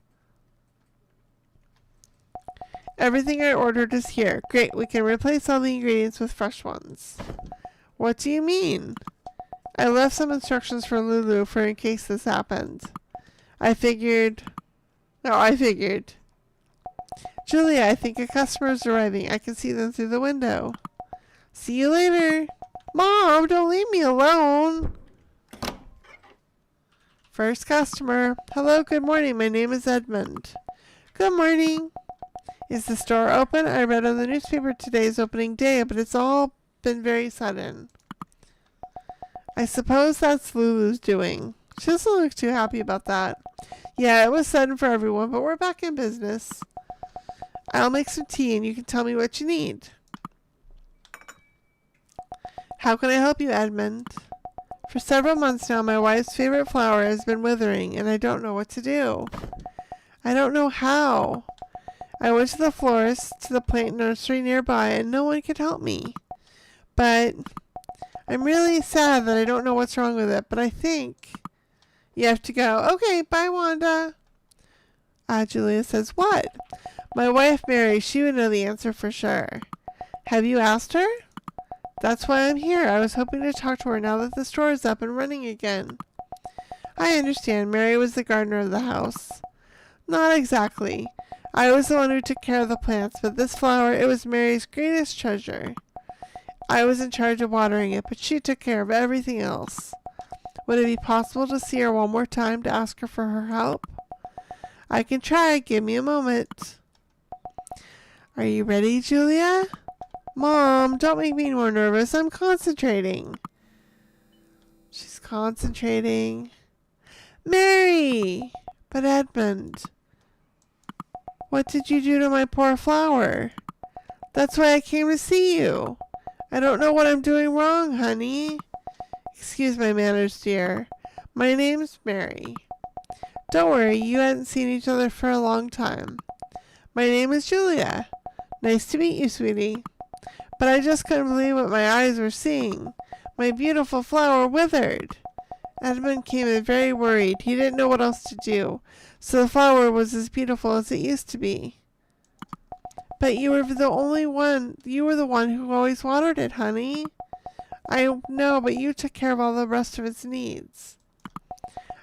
Everything I ordered is here. Great, we can replace all the ingredients with fresh ones. What do you mean? I left some instructions for Lulu for in case this happened. I figured. Julia, I think a customer is arriving. I can see them through the window. See you later. Mom, don't leave me alone. First customer. Hello, good morning. My name is Edmund. Good morning. Is the store open? I read on the newspaper today is opening day, but it's all been very sudden. I suppose that's Lulu's doing. She doesn't look too happy about that. Yeah, it was sudden for everyone, but we're back in business. I'll make some tea and you can tell me what you need. How can I help you, Edmund? For several months now, my wife's favorite flower has been withering, and I don't know what to do. I don't know how. I went to the florist, to the plant nursery nearby, and no one could help me. But I'm really sad that I don't know what's wrong with it, but I think you have to go. Okay, bye, Wanda. Julia says, what? My wife, Mary, she would know the answer for sure. Have you asked her? That's why I'm here. I was hoping to talk to her now that the store is up and running again. I understand. Mary was the gardener of the house. Not exactly. I was the one who took care of the plants, but this flower, it was Mary's greatest treasure. I was in charge of watering it, but she took care of everything else. Would it be possible to see her one more time to ask her for her help? I can try. Give me a moment. Are you ready, Julia? Mom, don't make me more nervous. I'm concentrating. She's concentrating. Mary! But Edmund, what did you do to my poor flower? That's why I came to see you. I don't know what I'm doing wrong, honey. Excuse my manners, dear. My name's Mary. Don't worry, you hadn't seen each other for a long time. My name is Julia. Nice to meet you, sweetie. But I just couldn't believe what my eyes were seeing. My beautiful flower withered. Edmund came in very worried. He didn't know what else to do. So the flower was as beautiful as it used to be. But you were the one who always watered it, honey. I know, but you took care of all the rest of its needs.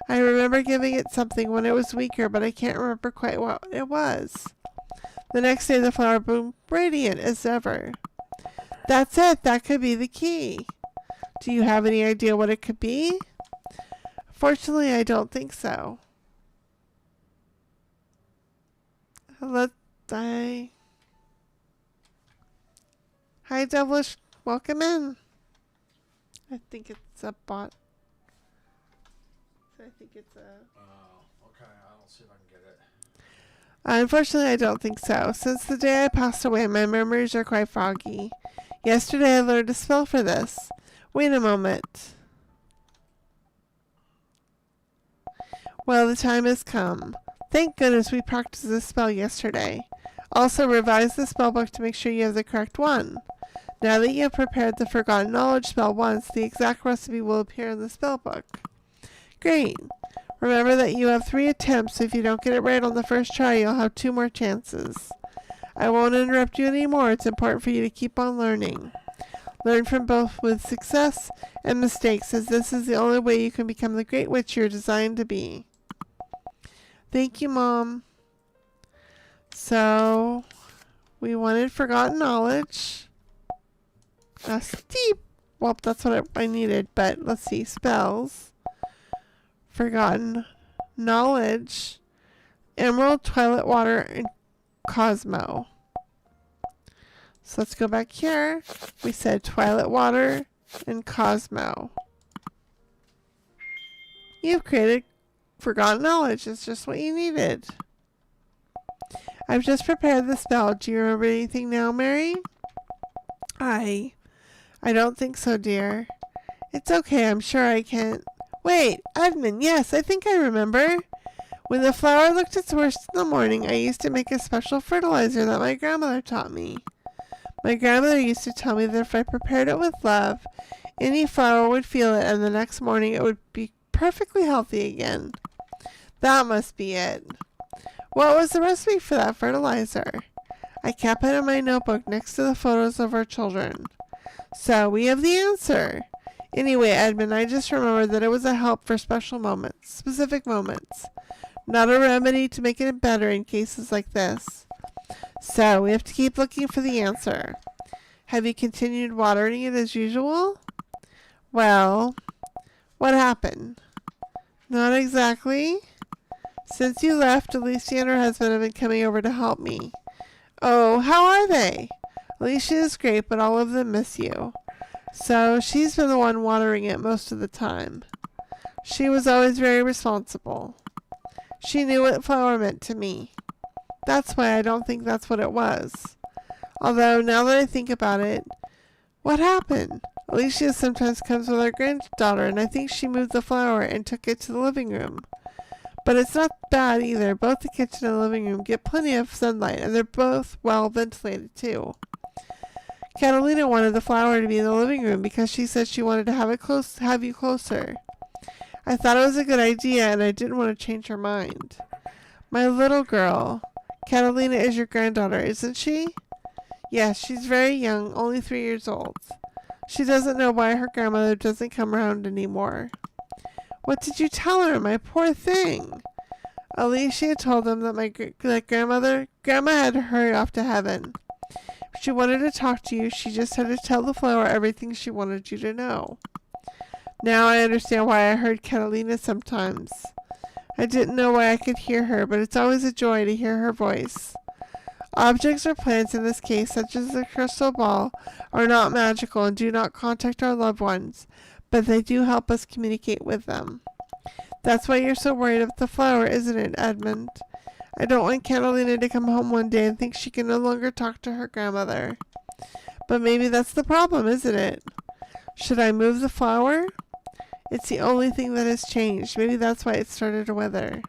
I remember giving it something when it was weaker, but I can't remember quite what it was. The next day the flower bloomed radiant as ever. That's it. That could be the key. Do you have any idea what it could be? Fortunately, I don't think so. Hi, Devilish. Welcome in. I think it's a bot. I think it's a... Okay, I'll see if I can get it. Unfortunately, I don't think so. Since the day I passed away, my memories are quite foggy. Yesterday, I learned a spell for this. Wait a moment. Well, the time has come. Thank goodness we practiced this spell yesterday. Also, revise the spellbook to make sure you have the correct one. Now that you have prepared the Forgotten Knowledge spell once, the exact recipe will appear in the spellbook. Great. Remember that you have 3 attempts, so if you don't get it right on the first try, you'll have 2 more chances. I won't interrupt you anymore. It's important for you to keep on learning. Learn from both with success and mistakes, as this is the only way you can become the great witch you're designed to be. Thank you, Mom. So, we wanted forgotten knowledge. Steep. Well, that's what I needed, but let's see. Spells. Forgotten knowledge. Emerald, Twilight Water, and Cosmo. So let's go back here. We said Twilight Water and Cosmo. You've created forgotten knowledge. It's just what you needed. I've just prepared the spell. Do you remember anything now, Mary? I don't think so, dear. It's okay. I'm sure I can. Wait, Edmund. Yes, I think I remember. When the flower looked its worst in the morning, I used to make a special fertilizer that my grandmother taught me. My grandmother used to tell me that if I prepared it with love, any flower would feel it, and the next morning it would be perfectly healthy again. That must be it. What was the recipe for that fertilizer? I kept it in my notebook next to the photos of our children. So we have the answer. Anyway, Edmund, I just remembered that it was a help for special moments, specific moments, not a remedy to make it better in cases like this. So we have to keep looking for the answer. Have you continued watering it as usual? Well, what happened? Not exactly. Since you left, Alicia and her husband have been coming over to help me. Oh, how are they? Alicia is great, but all of them miss you. So she's been the one watering it most of the time. She was always very responsible. She knew what flower meant to me. That's why I don't think that's what it was. Although, now that I think about it, what happened? Alicia sometimes comes with our granddaughter, and I think she moved the flower and took it to the living room. But it's not bad either. Both the kitchen and the living room get plenty of sunlight, and they're both well ventilated too. Catalina wanted the flower to be in the living room because she said she wanted to have you closer. I thought it was a good idea, and I didn't want to change her mind. My little girl, Catalina is your granddaughter, isn't she? Yes, she's very young, only 3 years old. She doesn't know why her grandmother doesn't come around anymore. What did you tell her, my poor thing? Alicia told them that Grandma had to hurry off to heaven. If she wanted to talk to you, she just had to tell the flower everything she wanted you to know. Now I understand why I heard Catalina sometimes. I didn't know why I could hear her, but it's always a joy to hear her voice. Objects or plants in this case, such as the crystal ball, are not magical and do not contact our loved ones, but they do help us communicate with them. That's why you're so worried about the flower, isn't it, Edmund? I don't want Catalina to come home one day and think she can no longer talk to her grandmother. But maybe that's the problem, isn't it? Should I move the flower? It's the only thing that has changed. Maybe that's why it started to wither.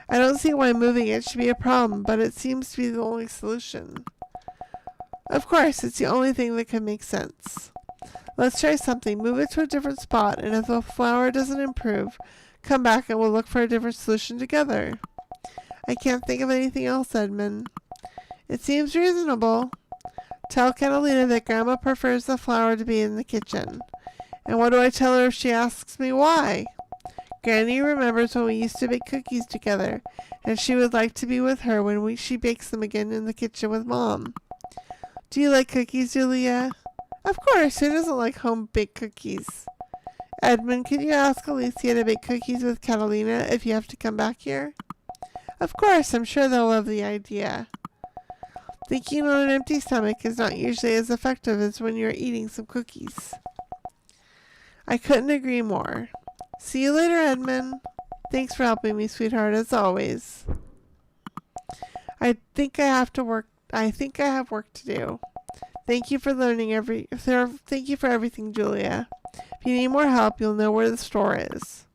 I don't see why moving it should be a problem, but it seems to be the only solution. Of course, it's the only thing that can make sense. Let's try something. Move it to a different spot, and if the flower doesn't improve, come back and we'll look for a different solution together. I can't think of anything else, Edmund. It seems reasonable. Tell Catalina that Grandma prefers the flower to be in the kitchen. And what do I tell her if she asks me why? Granny remembers when we used to bake cookies together, and she would like to be with her when she bakes them again in the kitchen with Mom. Do you like cookies, Julia? Of course, who doesn't like home-baked cookies? Edmund, could you ask Alicia to bake cookies with Catalina if you have to come back here? Of course, I'm sure they'll love the idea. Thinking on an empty stomach is not usually as effective as when you're eating some cookies. I couldn't agree more. See you later, Edmund. Thanks for helping me, sweetheart, as always. I think I have work to do. Thank you for thank you for everything, Julia. If you need more help, you'll know where the store is.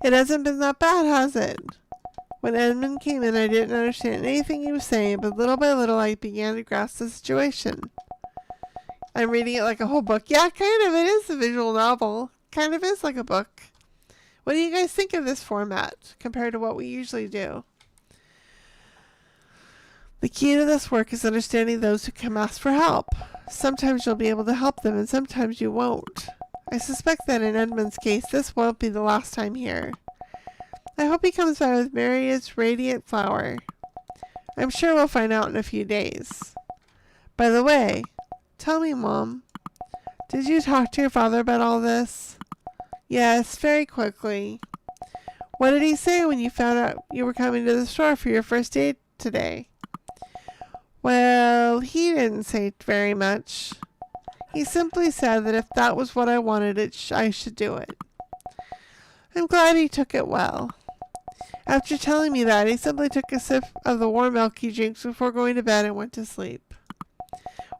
It hasn't been that bad, has it? When Edmund came in, I didn't understand anything he was saying, but little by little I began to grasp the situation. I'm reading it like a whole book. Yeah, kind of. It is a visual novel. Kind of is like a book. What do you guys think of this format compared to what we usually do? The key to this work is understanding those who come ask for help. Sometimes you'll be able to help them, and sometimes you won't. I suspect that in Edmund's case, this won't be the last time here. I hope he comes by with Maria's radiant flower. I'm sure we'll find out in a few days. By the way, tell me, Mom, did you talk to your father about all this? Yes, very quickly. What did he say when you found out you were coming to the store for your first date today? Well, he didn't say very much. He simply said that if that was what I wanted, I should do it. I'm glad he took it well. After telling me that, he simply took a sip of the warm milk he drinks before going to bed and went to sleep,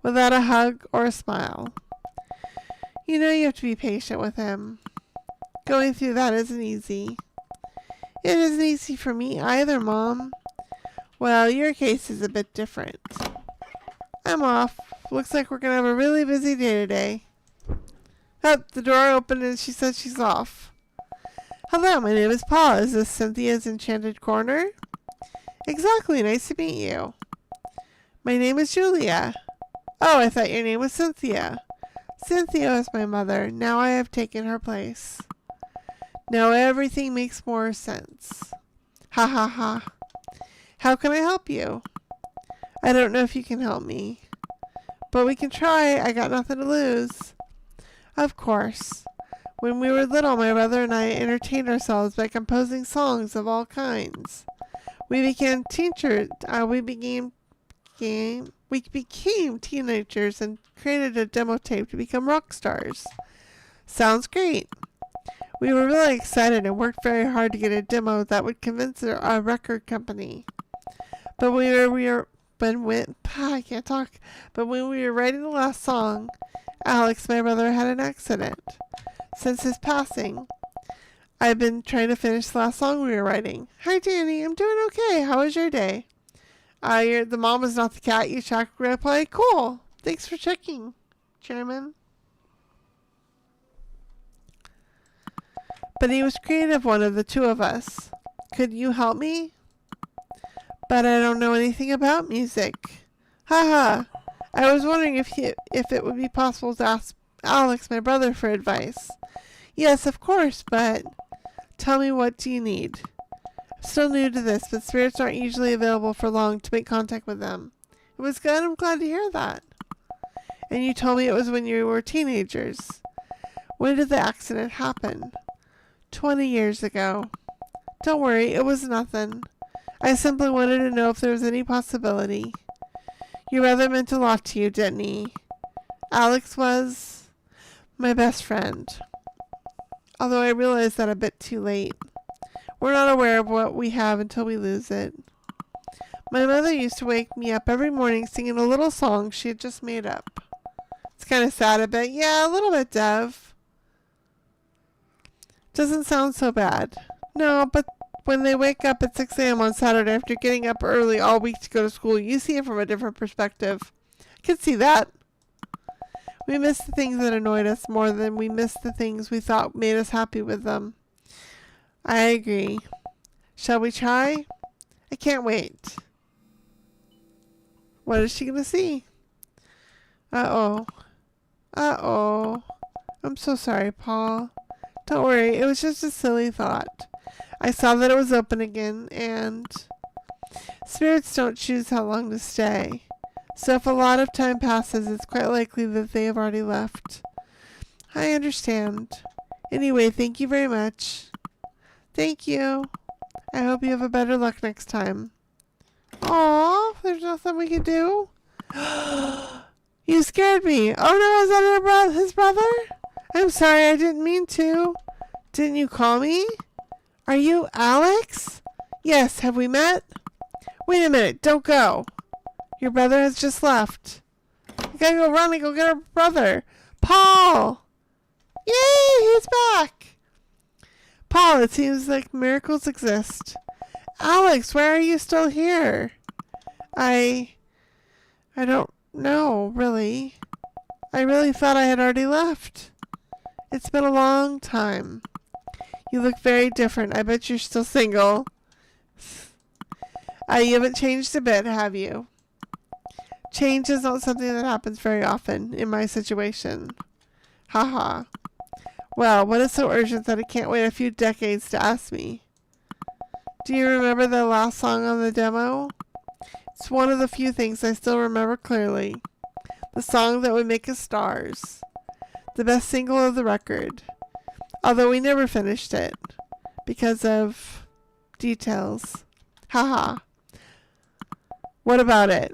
without a hug or a smile. You know you have to be patient with him. Going through that isn't easy. It isn't easy for me either, Mom. Well, your case is a bit different. I'm off. Looks like we're going to have a really busy day today. Oh, the door opened and she said she's off. Hello, my name is Paul. Is this Cynthia's Enchanted Corner? Exactly. Nice to meet you. My name is Julia. Oh, I thought your name was Cynthia. Cynthia is my mother. Now I have taken her place. Now everything makes more sense. Ha ha ha. How can I help you? I don't know if you can help me, but we can try. I got nothing to lose. Of course. When we were little, my brother and I entertained ourselves by composing songs of all kinds. We became teenagers and created a demo tape to become rock stars. Sounds great. We were really excited and worked very hard to get a demo that would convince our record company. But when we were writing the last song, Alex, my brother, had an accident. Since his passing, I've been trying to finish the last song we were writing. Hi, Danny. I'm doing okay. How was your day? The mom is not the cat you checked where I play. Cool. Thanks for checking, Chairman. But he was creative, one of the two of us. Could you help me? But I don't know anything about music. Haha. I was wondering if it would be possible to ask Alex, my brother, for advice. Yes, of course, but tell me, what do you need? I'm still new to this, but spirits aren't usually available for long to make contact with them. It was good. I'm glad to hear that. And you told me it was when you were teenagers. When did the accident happen? 20 years ago. Don't worry, it was nothing. I simply wanted to know if there was any possibility. Your brother meant a lot to you, didn't he? Alex was my best friend. Although I realize that a bit too late. We're not aware of what we have until we lose it. My mother used to wake me up every morning singing a little song she had just made up. It's kind of sad a bit. Yeah, a little bit, Dev. Doesn't sound so bad. No, but when they wake up at 6 a.m. on Saturday after getting up early all week to go to school, you see it from a different perspective. I can see that. We miss the things that annoyed us more than we miss the things we thought made us happy with them. I agree. Shall we try? I can't wait. What is she going to see? Uh-oh. Uh-oh. I'm so sorry, Paul. Don't worry, it was just a silly thought. I saw that it was open again, and spirits don't choose how long to stay. So if a lot of time passes, it's quite likely that they have already left. I understand. Anyway, thank you very much. Thank you. I hope you have a better luck next time. Aw, there's nothing we can do? You scared me. Oh no, is that his brother? I'm sorry, I didn't mean to. Didn't you call me? Are you Alex? Yes, have we met? Wait a minute, don't go. Your brother has just left. You gotta go run and go get our brother. Paul! Yay, he's back! Paul, it seems like miracles exist. Alex, why are you still here? I don't know, really. I really thought I had already left. It's been a long time. You look very different. I bet you're still single. You haven't changed a bit, have you? Change is not something that happens very often in my situation. Haha. Well, what is so urgent that it can't wait a few decades to ask me? Do you remember the last song on the demo? It's one of the few things I still remember clearly. The song that would make us stars. The best single of the record. Although we never finished it. Because of details. Haha. What about it?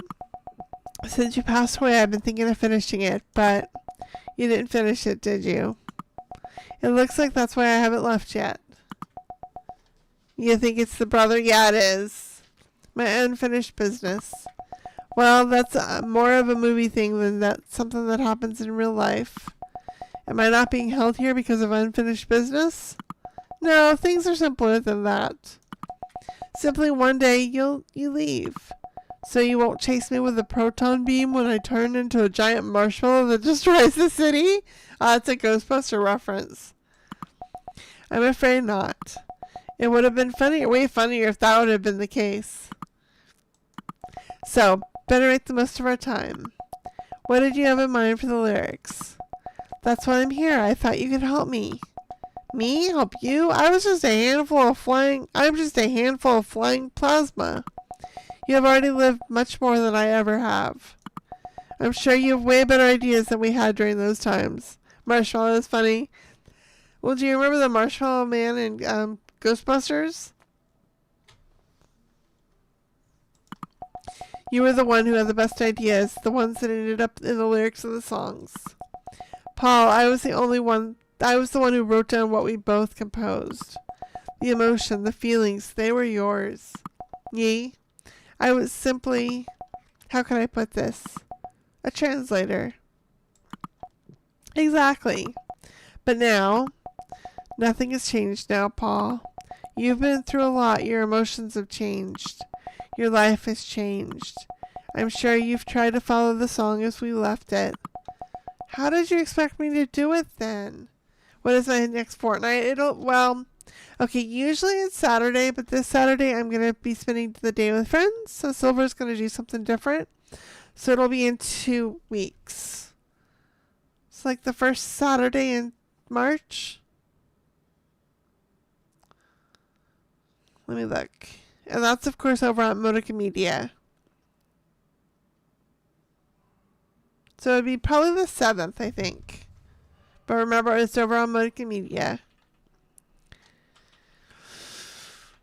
Since you passed away, I've been thinking of finishing it, but you didn't finish it, did you? It looks like that's why I haven't left yet. You think it's the brother? Yeah, it is. My unfinished business. Well, that's more of a movie thing than that's something that happens in real life. Am I not being held here because of unfinished business? No, things are simpler than that. Simply one day you leave. So you won't chase me with a proton beam when I turn into a giant marshmallow that destroys the city? It's a Ghostbuster reference. I'm afraid not. It would have been funnier, way funnier if that would have been the case. So, better make the most of our time. What did you have in mind for the lyrics? That's why I'm here. I thought you could help me. Me? Help you? I'm just a handful of flying plasma. You have already lived much more than I ever have. I'm sure you have way better ideas than we had during those times. Marshmallow is funny. Well, do you remember the Marshmallow Man in Ghostbusters? You were the one who had the best ideas, the ones that ended up in the lyrics of the songs. Paul, I was the one who wrote down what we both composed. The emotion, the feelings, they were yours. Ye? I was simply, how can I put this? A translator. Exactly. But now, nothing has changed now, Paul. You've been through a lot. Your emotions have changed. Your life has changed. I'm sure you've tried to follow the song as we left it. How did you expect me to do it then? What is my next fortnight? Okay, usually it's Saturday, but this Saturday I'm going to be spending the day with friends, so Silver's going to do something different. So it'll be in 2 weeks. It's like the first Saturday in March. Let me look. And that's, of course, over at Modica Media. So it'd be probably the 7th, I think. But remember, it's over on Modica Media.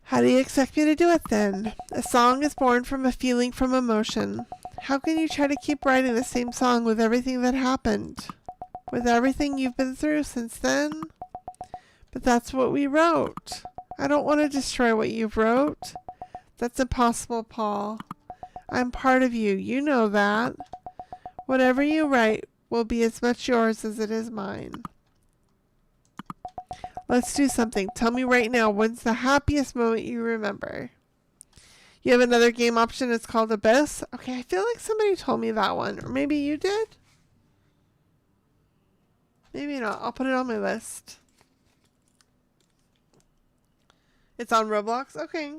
How do you expect me to do it then? A song is born from a feeling, from emotion. How can you try to keep writing the same song with everything that happened? With everything you've been through since then? But that's what we wrote. I don't want to destroy what you've wrote. That's impossible, Paul. I'm part of you. You know that. Whatever you write will be as much yours as it is mine. Let's do something. Tell me right now, when's the happiest moment you remember? You have another game option. It's called Abyss. Okay, I feel like somebody told me that one. Or maybe you did? Maybe not. I'll put it on my list. It's on Roblox? Okay.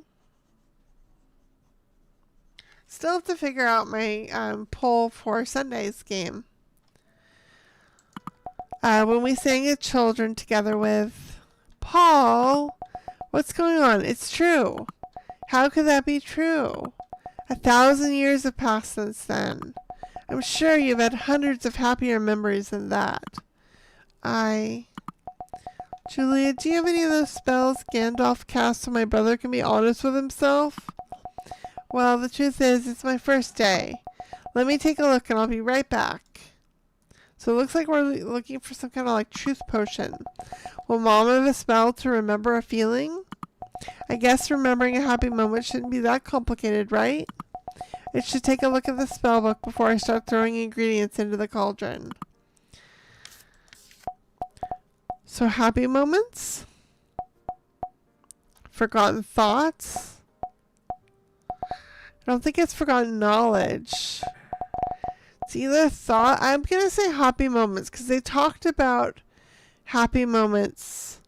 Still have to figure out my poll for Sunday's game. When we sang as children together with Paul, what's going on? It's true. How could that be true? 1,000 years have passed since then. I'm sure you've had hundreds of happier memories than that. Julia, do you have any of those spells Gandalf cast so my brother can be honest with himself? Well, the truth is, it's my first day. Let me take a look and I'll be right back. So it looks like we're looking for some kind of like truth potion. Will Mom have a spell to remember a feeling? I guess remembering a happy moment shouldn't be that complicated, right? I should take a look at the spell book before I start throwing ingredients into the cauldron. So happy moments? Forgotten thoughts? I don't think it's forgotten knowledge. It's either thought. I'm going to say happy moments because they talked about happy moments.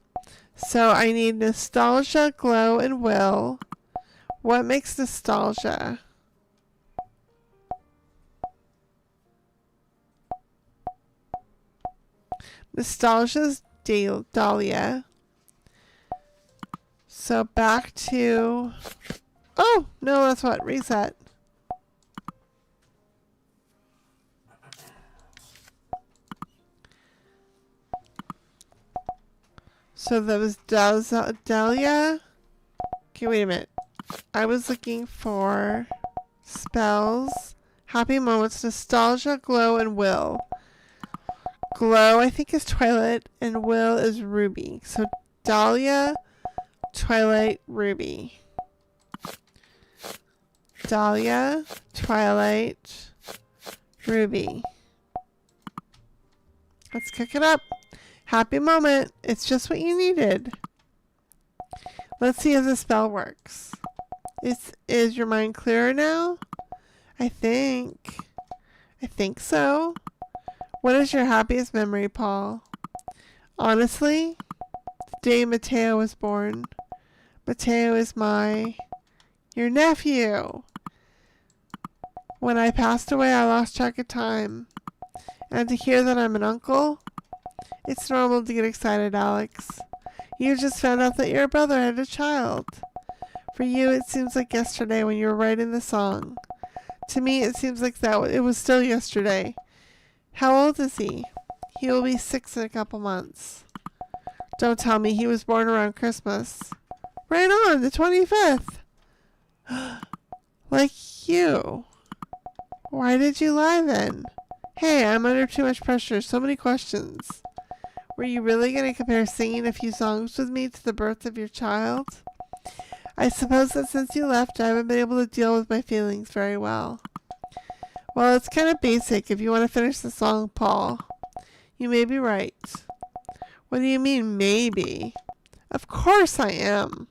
So I need nostalgia, glow, and will. What makes nostalgia? Nostalgia's Dahlia. So back to... Oh, no, that's what. Reset. So that was Dahlia. Okay, wait a minute. I was looking for spells, happy moments, nostalgia, glow, and will. Glow, I think, is Twilight, and will is Ruby. So Dahlia, Twilight, Ruby. Dahlia, Twilight, Ruby. Let's cook it up. Happy moment. It's just what you needed. Let's see if the spell works. Is your mind clearer now? I think so. What is your happiest memory, Paul? Honestly, the day Mateo was born. Mateo is your nephew. When I passed away, I lost track of time. And to hear that I'm an uncle, it's normal to get excited, Alex. You just found out that your brother had a child. For you, it seems like yesterday when you were writing the song. To me, it seems like it was still yesterday. How old is he? He will be 6 in a couple months. Don't tell me he was born around Christmas. Right on, the 25th. Like you. Why did you lie then? Hey, I'm under too much pressure. So many questions. Were you really going to compare singing a few songs with me to the birth of your child? I suppose that since you left, I haven't been able to deal with my feelings very well. Well, it's kind of basic if you want to finish the song, Paul. You may be right. What do you mean, maybe? Of course I am.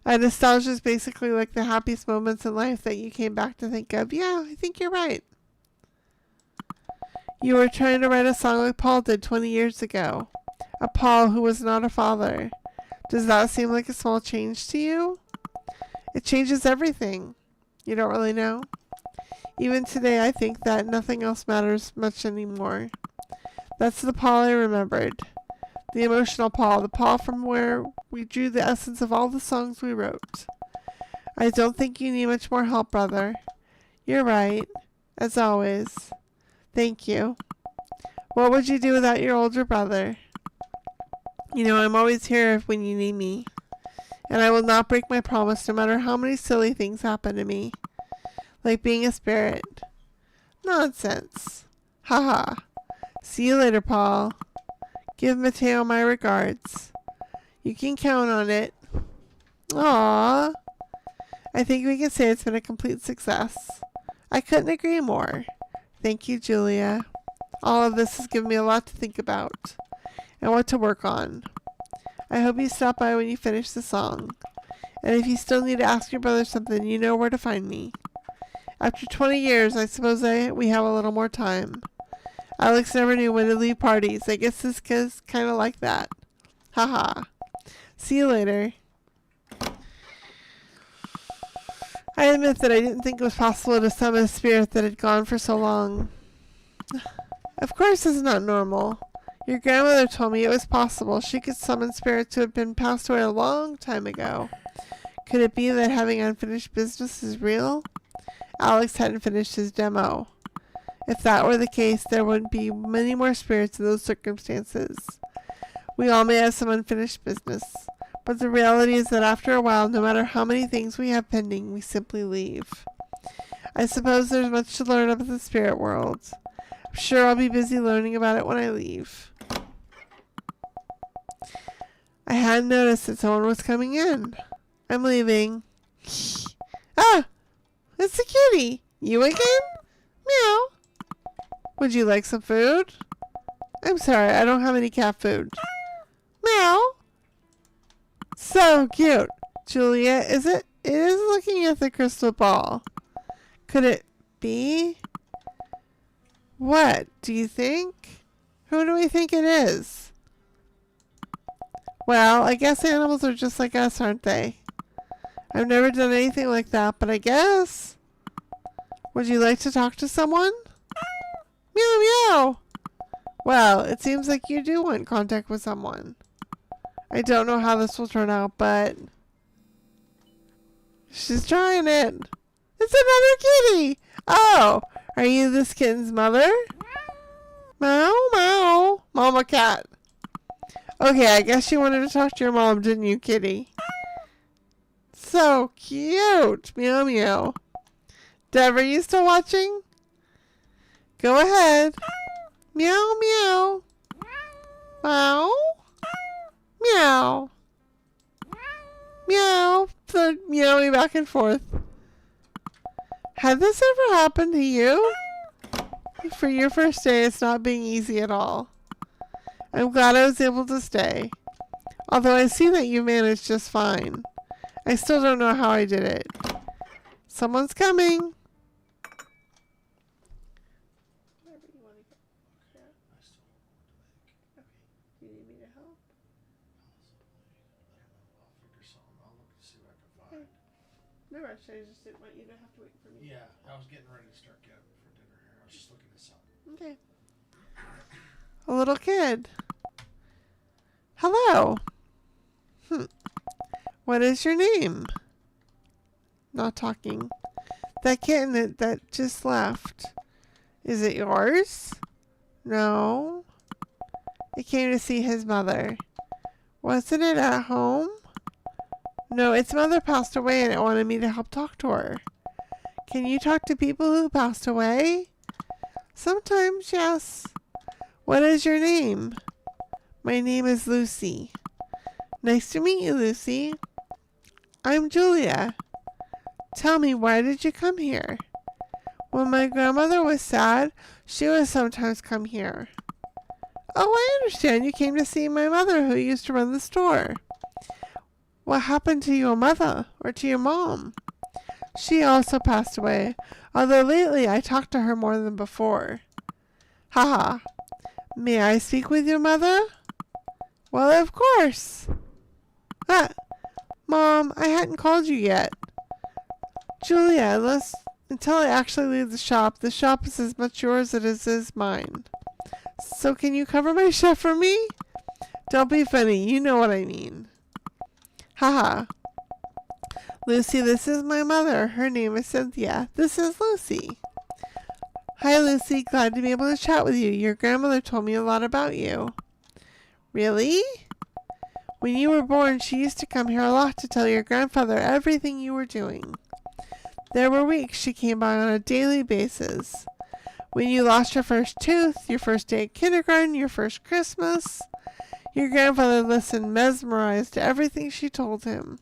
Nostalgia is basically like the happiest moments in life that you came back to think of. Yeah, I think you're right. You were trying to write a song like Paul did 20 years ago. A Paul who was not a father. Does that seem like a small change to you? It changes everything. You don't really know? Even today, I think that nothing else matters much anymore. That's the Paul I remembered. The emotional Paul. The Paul from where we drew the essence of all the songs we wrote. I don't think you need much more help, brother. You're right. As always. Thank you. What would you do without your older brother? You know, I'm always here when you need me. And I will not break my promise no matter how many silly things happen to me. Like being a spirit. Nonsense. Haha. See you later, Paul. Give Mateo my regards. You can count on it. Aww. I think we can say it's been a complete success. I couldn't agree more. Thank you, Julia. All of this has given me a lot to think about and what to work on. I hope you stop by when you finish the song. And if you still need to ask your brother something, you know where to find me. After 20 years, I suppose we have a little more time. Alex never knew when to leave parties. I guess this is kind of like that. Haha. See you later. I admit that I didn't think it was possible to summon a spirit that had gone for so long. Of course this is not normal. Your grandmother told me it was possible. She could summon spirits who had been passed away a long time ago. Could it be that having unfinished business is real? Alex hadn't finished his demo. If that were the case, there would be many more spirits in those circumstances. We all may have some unfinished business, but the reality is that after a while, no matter how many things we have pending, we simply leave. I suppose there's much to learn about the spirit world. I'm sure I'll be busy learning about it when I leave. I hadn't noticed that someone was coming in. I'm leaving. Ah! It's a kitty! You again? Meow. Would you like some food? I'm sorry, I don't have any cat food. Meow. So cute. Julia, it is looking at the crystal ball. Could it be? What do you think? Who do we think it is? Well, I guess animals are just like us, aren't they? I've never done anything like that, but I guess. Would you like to talk to someone? Meow meow. Well, it seems like you do want contact with someone. I don't know how this will turn out, but she's trying it. It's another kitty. Oh, are you this kitten's mother? Meow meow. Mama cat. Okay, I guess you wanted to talk to your mom, didn't you, kitty? So cute. Meow meow. Dev, are you still watching? Go ahead. Meow meow. Meow. Meow. Meow. So meowing back and forth. Had this ever happened to you? For your first day, it's not being easy at all. I'm glad I was able to stay. Although I see that you managed just fine. I still don't know how I did it. Someone's coming. I still don't know what to make. Do you need me to help? I'll figure something. I'll look to see what I can find. No rush. I just didn't want you to have to wait for me. Yeah, I was getting ready to start getting for dinner here. I was just looking this up. Okay. A little kid. Hello. What is your name? Not talking. That kitten that just left. Is it yours? No. It came to see his mother. Wasn't it at home? No, its mother passed away and it wanted me to help talk to her. Can you talk to people who passed away? Sometimes, yes. What is your name? My name is Lucy. Nice to meet you, Lucy. I'm Julia. Tell me, why did you come here? When my grandmother was sad, she would sometimes come here. Oh, I understand. You came to see my mother who used to run the store. What happened to your mother or to your mom? She also passed away, although lately I talked to her more than before. Haha. May I speak with your mother? Well, of course. Ah, Mom, I hadn't called you yet. Julia, until I actually leave the shop is as much yours as it is mine. So can you cover my chef for me? Don't be funny, you know what I mean. Haha. Lucy, this is my mother. Her name is Cynthia. This is Lucy. Hi, Lucy. Glad to be able to chat with you. Your grandmother told me a lot about you. Really? When you were born, she used to come here a lot to tell your grandfather everything you were doing. There were weeks she came by on a daily basis. When you lost your first tooth, your first day at kindergarten, your first Christmas, your grandfather listened mesmerized to everything she told him.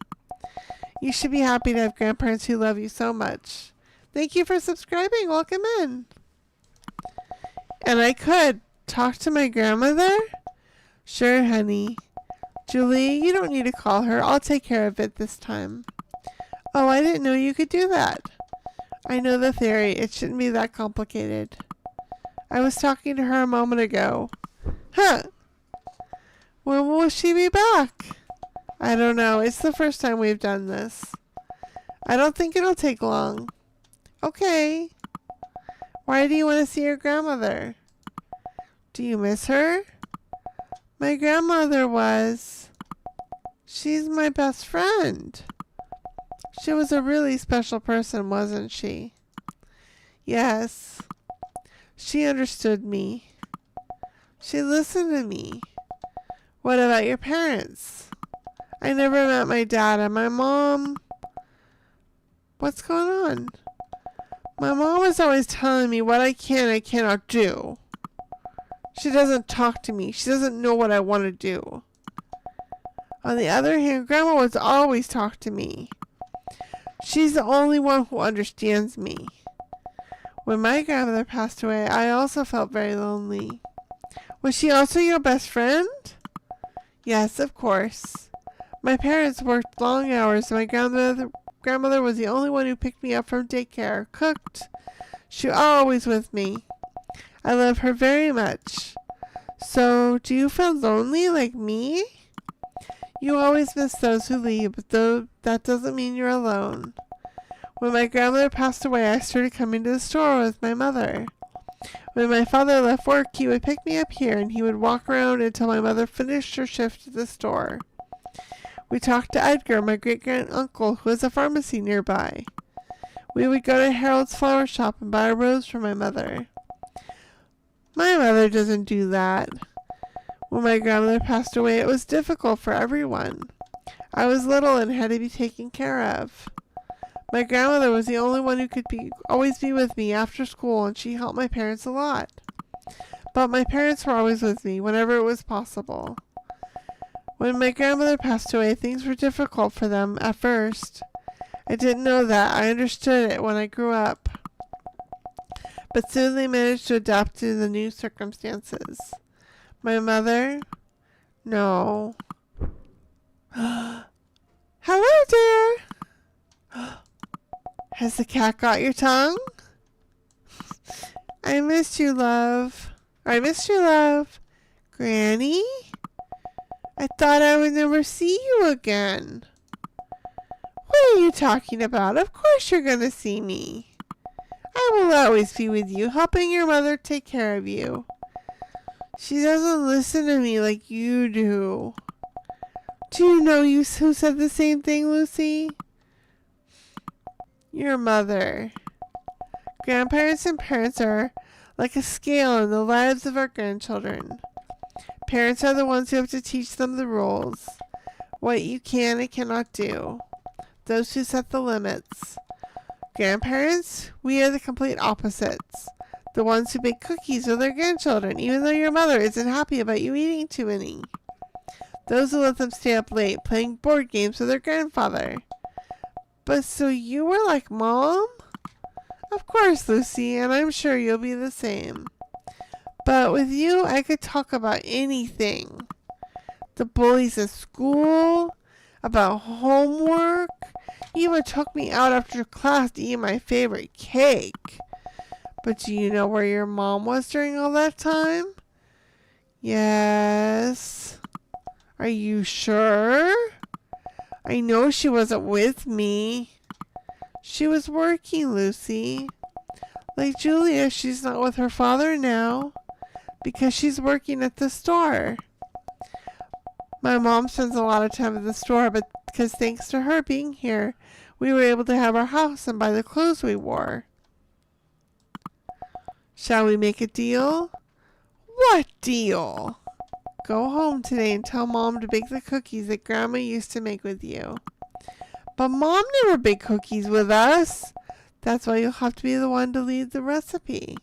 You should be happy to have grandparents who love you so much. Thank you for subscribing. Welcome in. And I could talk to my grandmother? Sure, honey. Julie, you don't need to call her. I'll take care of it this time. Oh, I didn't know you could do that. I know the theory. It shouldn't be that complicated. I was talking to her a moment ago. Huh. When will she be back? I don't know. It's the first time we've done this. I don't think it'll take long. Okay. Why do you want to see your grandmother? Do you miss her? My grandmother was. She's my best friend. She was a really special person, wasn't she? Yes. She understood me. She listened to me. What about your parents? I never met my dad and my mom. What's going on? My mom is always telling me what I can and cannot do. She doesn't talk to me. She doesn't know what I want to do. On the other hand, Grandma would always talk to me. She's the only one who understands me. When my grandmother passed away, I also felt very lonely. Was she also your best friend? Yes, of course. My parents worked long hours, and my grandmother was the only one who picked me up from daycare, cooked. She was always with me. I love her very much. So, do you feel lonely like me? You always miss those who leave, but though that doesn't mean you're alone. When my grandmother passed away, I started coming to the store with my mother. When my father left work, he would pick me up here and he would walk around until my mother finished her shift at the store. We talked to Edgar, my great-grand-uncle, who has a pharmacy nearby. We would go to Harold's flower shop and buy a rose for my mother. My mother doesn't do that. When my grandmother passed away, it was difficult for everyone. I was little and had to be taken care of. My grandmother was the only one who could always be with me after school, and she helped my parents a lot. But my parents were always with me whenever it was possible. When my grandmother passed away, things were difficult for them at first. I didn't know that. I understood it when I grew up. But soon they managed to adapt to the new circumstances. My mother? No. Hello, dear. Has the cat got your tongue? I missed you, love. Granny? I thought I would never see you again. What are you talking about? Of course you're going to see me. I will always be with you, helping your mother take care of you. She doesn't listen to me like you do. Do you know who said the same thing, Lucy? Your mother. Grandparents and parents are like a scale in the lives of our grandchildren. Parents are the ones who have to teach them the rules, what you can and cannot do, those who set the limits. Grandparents, we are the complete opposites, the ones who bake cookies with their grandchildren, even though your mother isn't happy about you eating too many. Those who let them stay up late playing board games with their grandfather. But so you were like Mom? Of course, Lucy, and I'm sure you'll be the same. But with you, I could talk about anything. The bullies at school, about homework. You even took me out after class to eat my favorite cake. But do you know where your mom was during all that time? Yes. Are you sure? I know she wasn't with me. She was working, Lucy. Like Julia, she's not with her father now because she's working at the store. My mom spends a lot of time at the store, but because thanks to her being here, we were able to have our house and buy the clothes we wore. Shall we make a deal? What deal? Go home today and tell Mom to bake the cookies that Grandma used to make with you. But Mom never baked cookies with us. That's why you'll have to be the one to lead the recipe.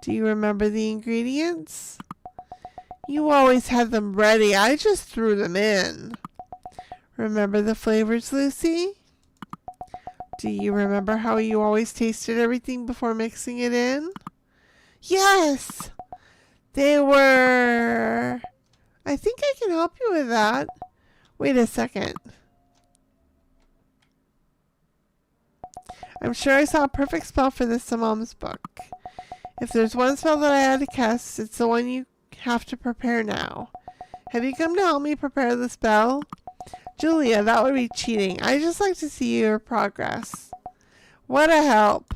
Do you remember the ingredients? You always had them ready. I just threw them in. Remember the flavors, Lucy? Do you remember how you always tasted everything before mixing it in? Yes! They were... I think I can help you with that. Wait a second. I'm sure I saw a perfect spell for this in Mom's book. If there's one spell that I had to cast, it's the one you have to prepare now. Have you come to help me prepare the spell? Julia, that would be cheating. I just like to see your progress. What a help.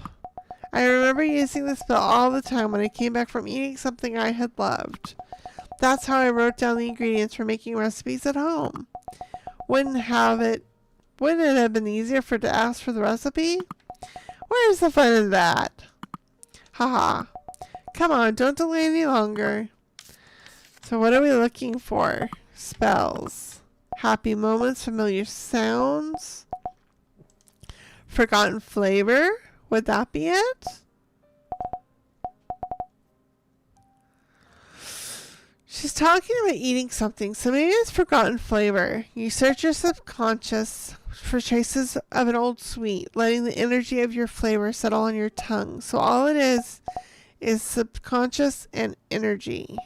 I remember using the spell all the time when I came back from eating something I had loved. That's how I wrote down the ingredients for making recipes at home. Wouldn't it have been easier to ask for the recipe? Where's the fun in that? Haha. Come on, don't delay any longer. So what are we looking for? Spells. Happy moments, familiar sounds. Forgotten flavor? Would that be it? She's talking about eating something, so maybe it's forgotten flavor. You search your subconscious for traces of an old sweet, letting the energy of your flavor settle on your tongue. So all it is subconscious and energy.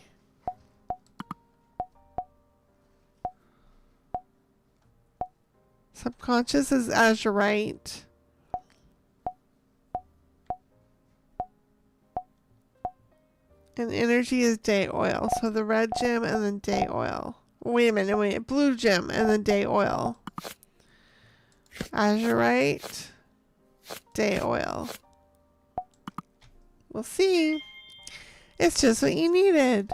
Subconscious is azurite. And energy is day oil. So the red gem and then day oil. Wait a minute, wait. Blue gem and then day oil. Azurite. Day oil. We'll see. It's just what you needed.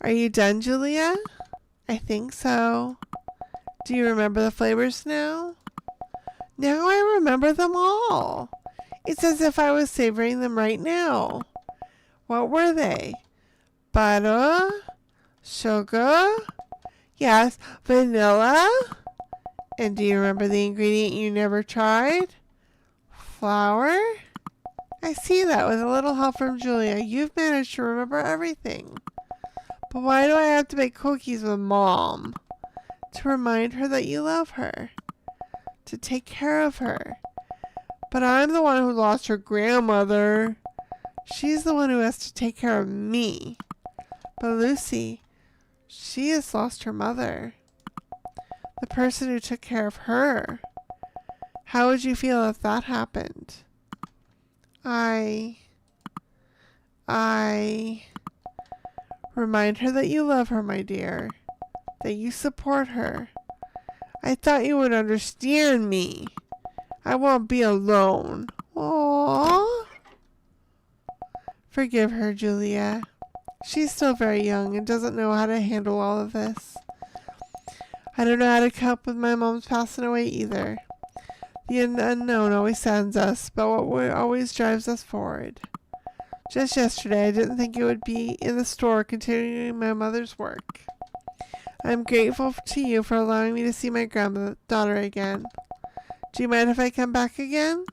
Are you done, Julia? I think so. Do you remember the flavors now? Now I remember them all. It's as if I was savoring them right now. What were they? Butter? Sugar? Yes, vanilla? And do you remember the ingredient you never tried? Flour? I see that with a little help from Julia. You've managed to remember everything. But why do I have to make cookies with Mom? To remind her that you love her. To take care of her. But I'm the one who lost her grandmother. She's the one who has to take care of me. But Lucy, she has lost her mother. The person who took care of her. How would you feel if that happened? Remind her that you love her, my dear. That you support her. I thought you would understand me. I won't be alone. Aww. Forgive her, Julia. She's still very young and doesn't know how to handle all of this. I don't know how to cope with my mom's passing away either. The unknown always saddens us, but what always drives us forward. Just yesterday, I didn't think it would be in the store continuing my mother's work. I'm grateful to you for allowing me to see my granddaughter again. Do you mind if I come back again?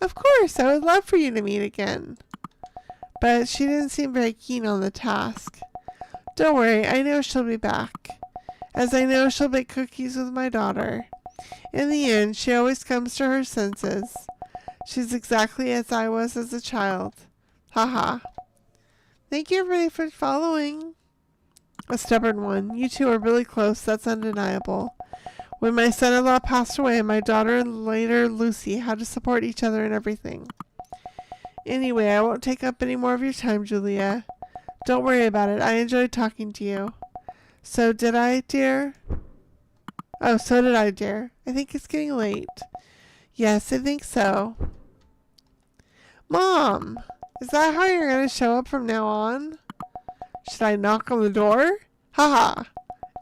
Of course, I would love for you to meet again. But she didn't seem very keen on the task. Don't worry, I know she'll be back. As I know she'll bake cookies with my daughter. In the end, she always comes to her senses. She's exactly as I was as a child. Haha. Thank you everybody for following. A stubborn one. You two are really close, that's undeniable. When my son-in-law passed away, my daughter and later Lucy had to support each other in everything. Anyway, I won't take up any more of your time, Julia. Don't worry about it. I enjoyed talking to you. So did I, dear? Oh, so did I, dear. I think it's getting late. Yes, I think so. Mom! Is that how you're going to show up from now on? Should I knock on the door? Haha.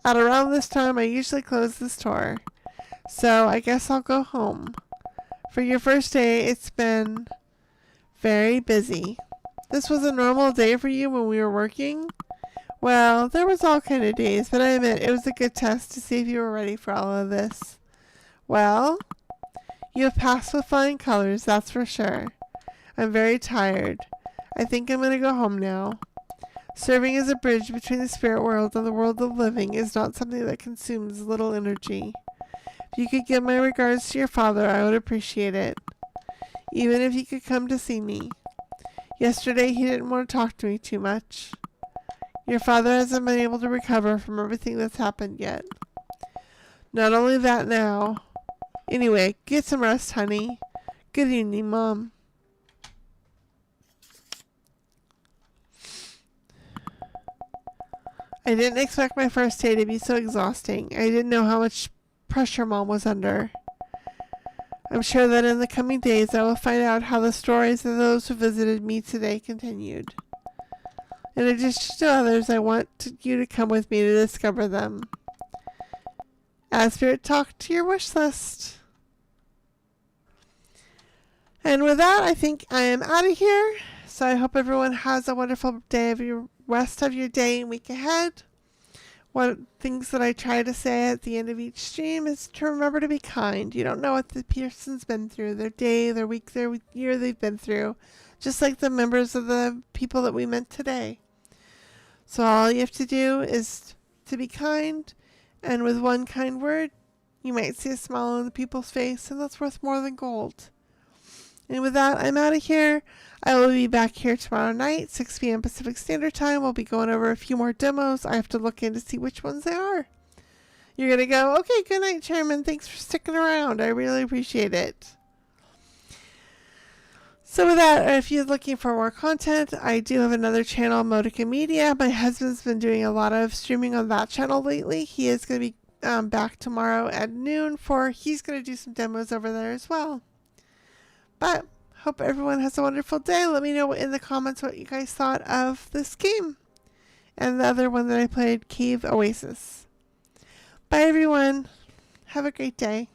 At around this time, I usually close this door. So I guess I'll go home. For your first day, it's been very busy. This was a normal day for you when we were working? Well, there was all kind of days, but I admit it was a good test to see if you were ready for all of this. Well, you have passed with flying colors, that's for sure. I'm very tired. I think I'm going to go home now. Serving as a bridge between the spirit world and the world of living is not something that consumes little energy. If you could give my regards to your father, I would appreciate it. Even if he could come to see me. Yesterday, he didn't want to talk to me too much. Your father hasn't been able to recover from everything that's happened yet. Not only that now. Anyway, get some rest, honey. Good evening, Mom. I didn't expect my first day to be so exhausting. I didn't know how much pressure Mom was under. I'm sure that in the coming days I will find out how the stories of those who visited me today continued. In addition to others, I want you to come with me to discover them. Add Spirit Talk to your wish list. And with that, I think I am out of here. So I hope everyone has a wonderful day of your rest of your day and week ahead. One of the things that I try to say at the end of each stream is to remember to be kind. You don't know what the person's been through, their day, their week, their year they've been through. Just like the members of the people that we met today. So all you have to do is to be kind, and with one kind word, you might see a smile on the people's face, and that's worth more than gold. And with that, I'm out of here. I will be back here tomorrow night, 6 p.m. Pacific Standard Time. We'll be going over a few more demos. I have to look in to see which ones they are. You're going to go, okay, good night, Chairman. Thanks for sticking around. I really appreciate it. So with that, if you're looking for more content, I do have another channel, Modica Media. My husband's been doing a lot of streaming on that channel lately. He is going to be back tomorrow at noon he's going to do some demos over there as well. But hope everyone has a wonderful day. Let me know in the comments what you guys thought of this game and the other one that I played, Cave Oasis. Bye everyone. Have a great day.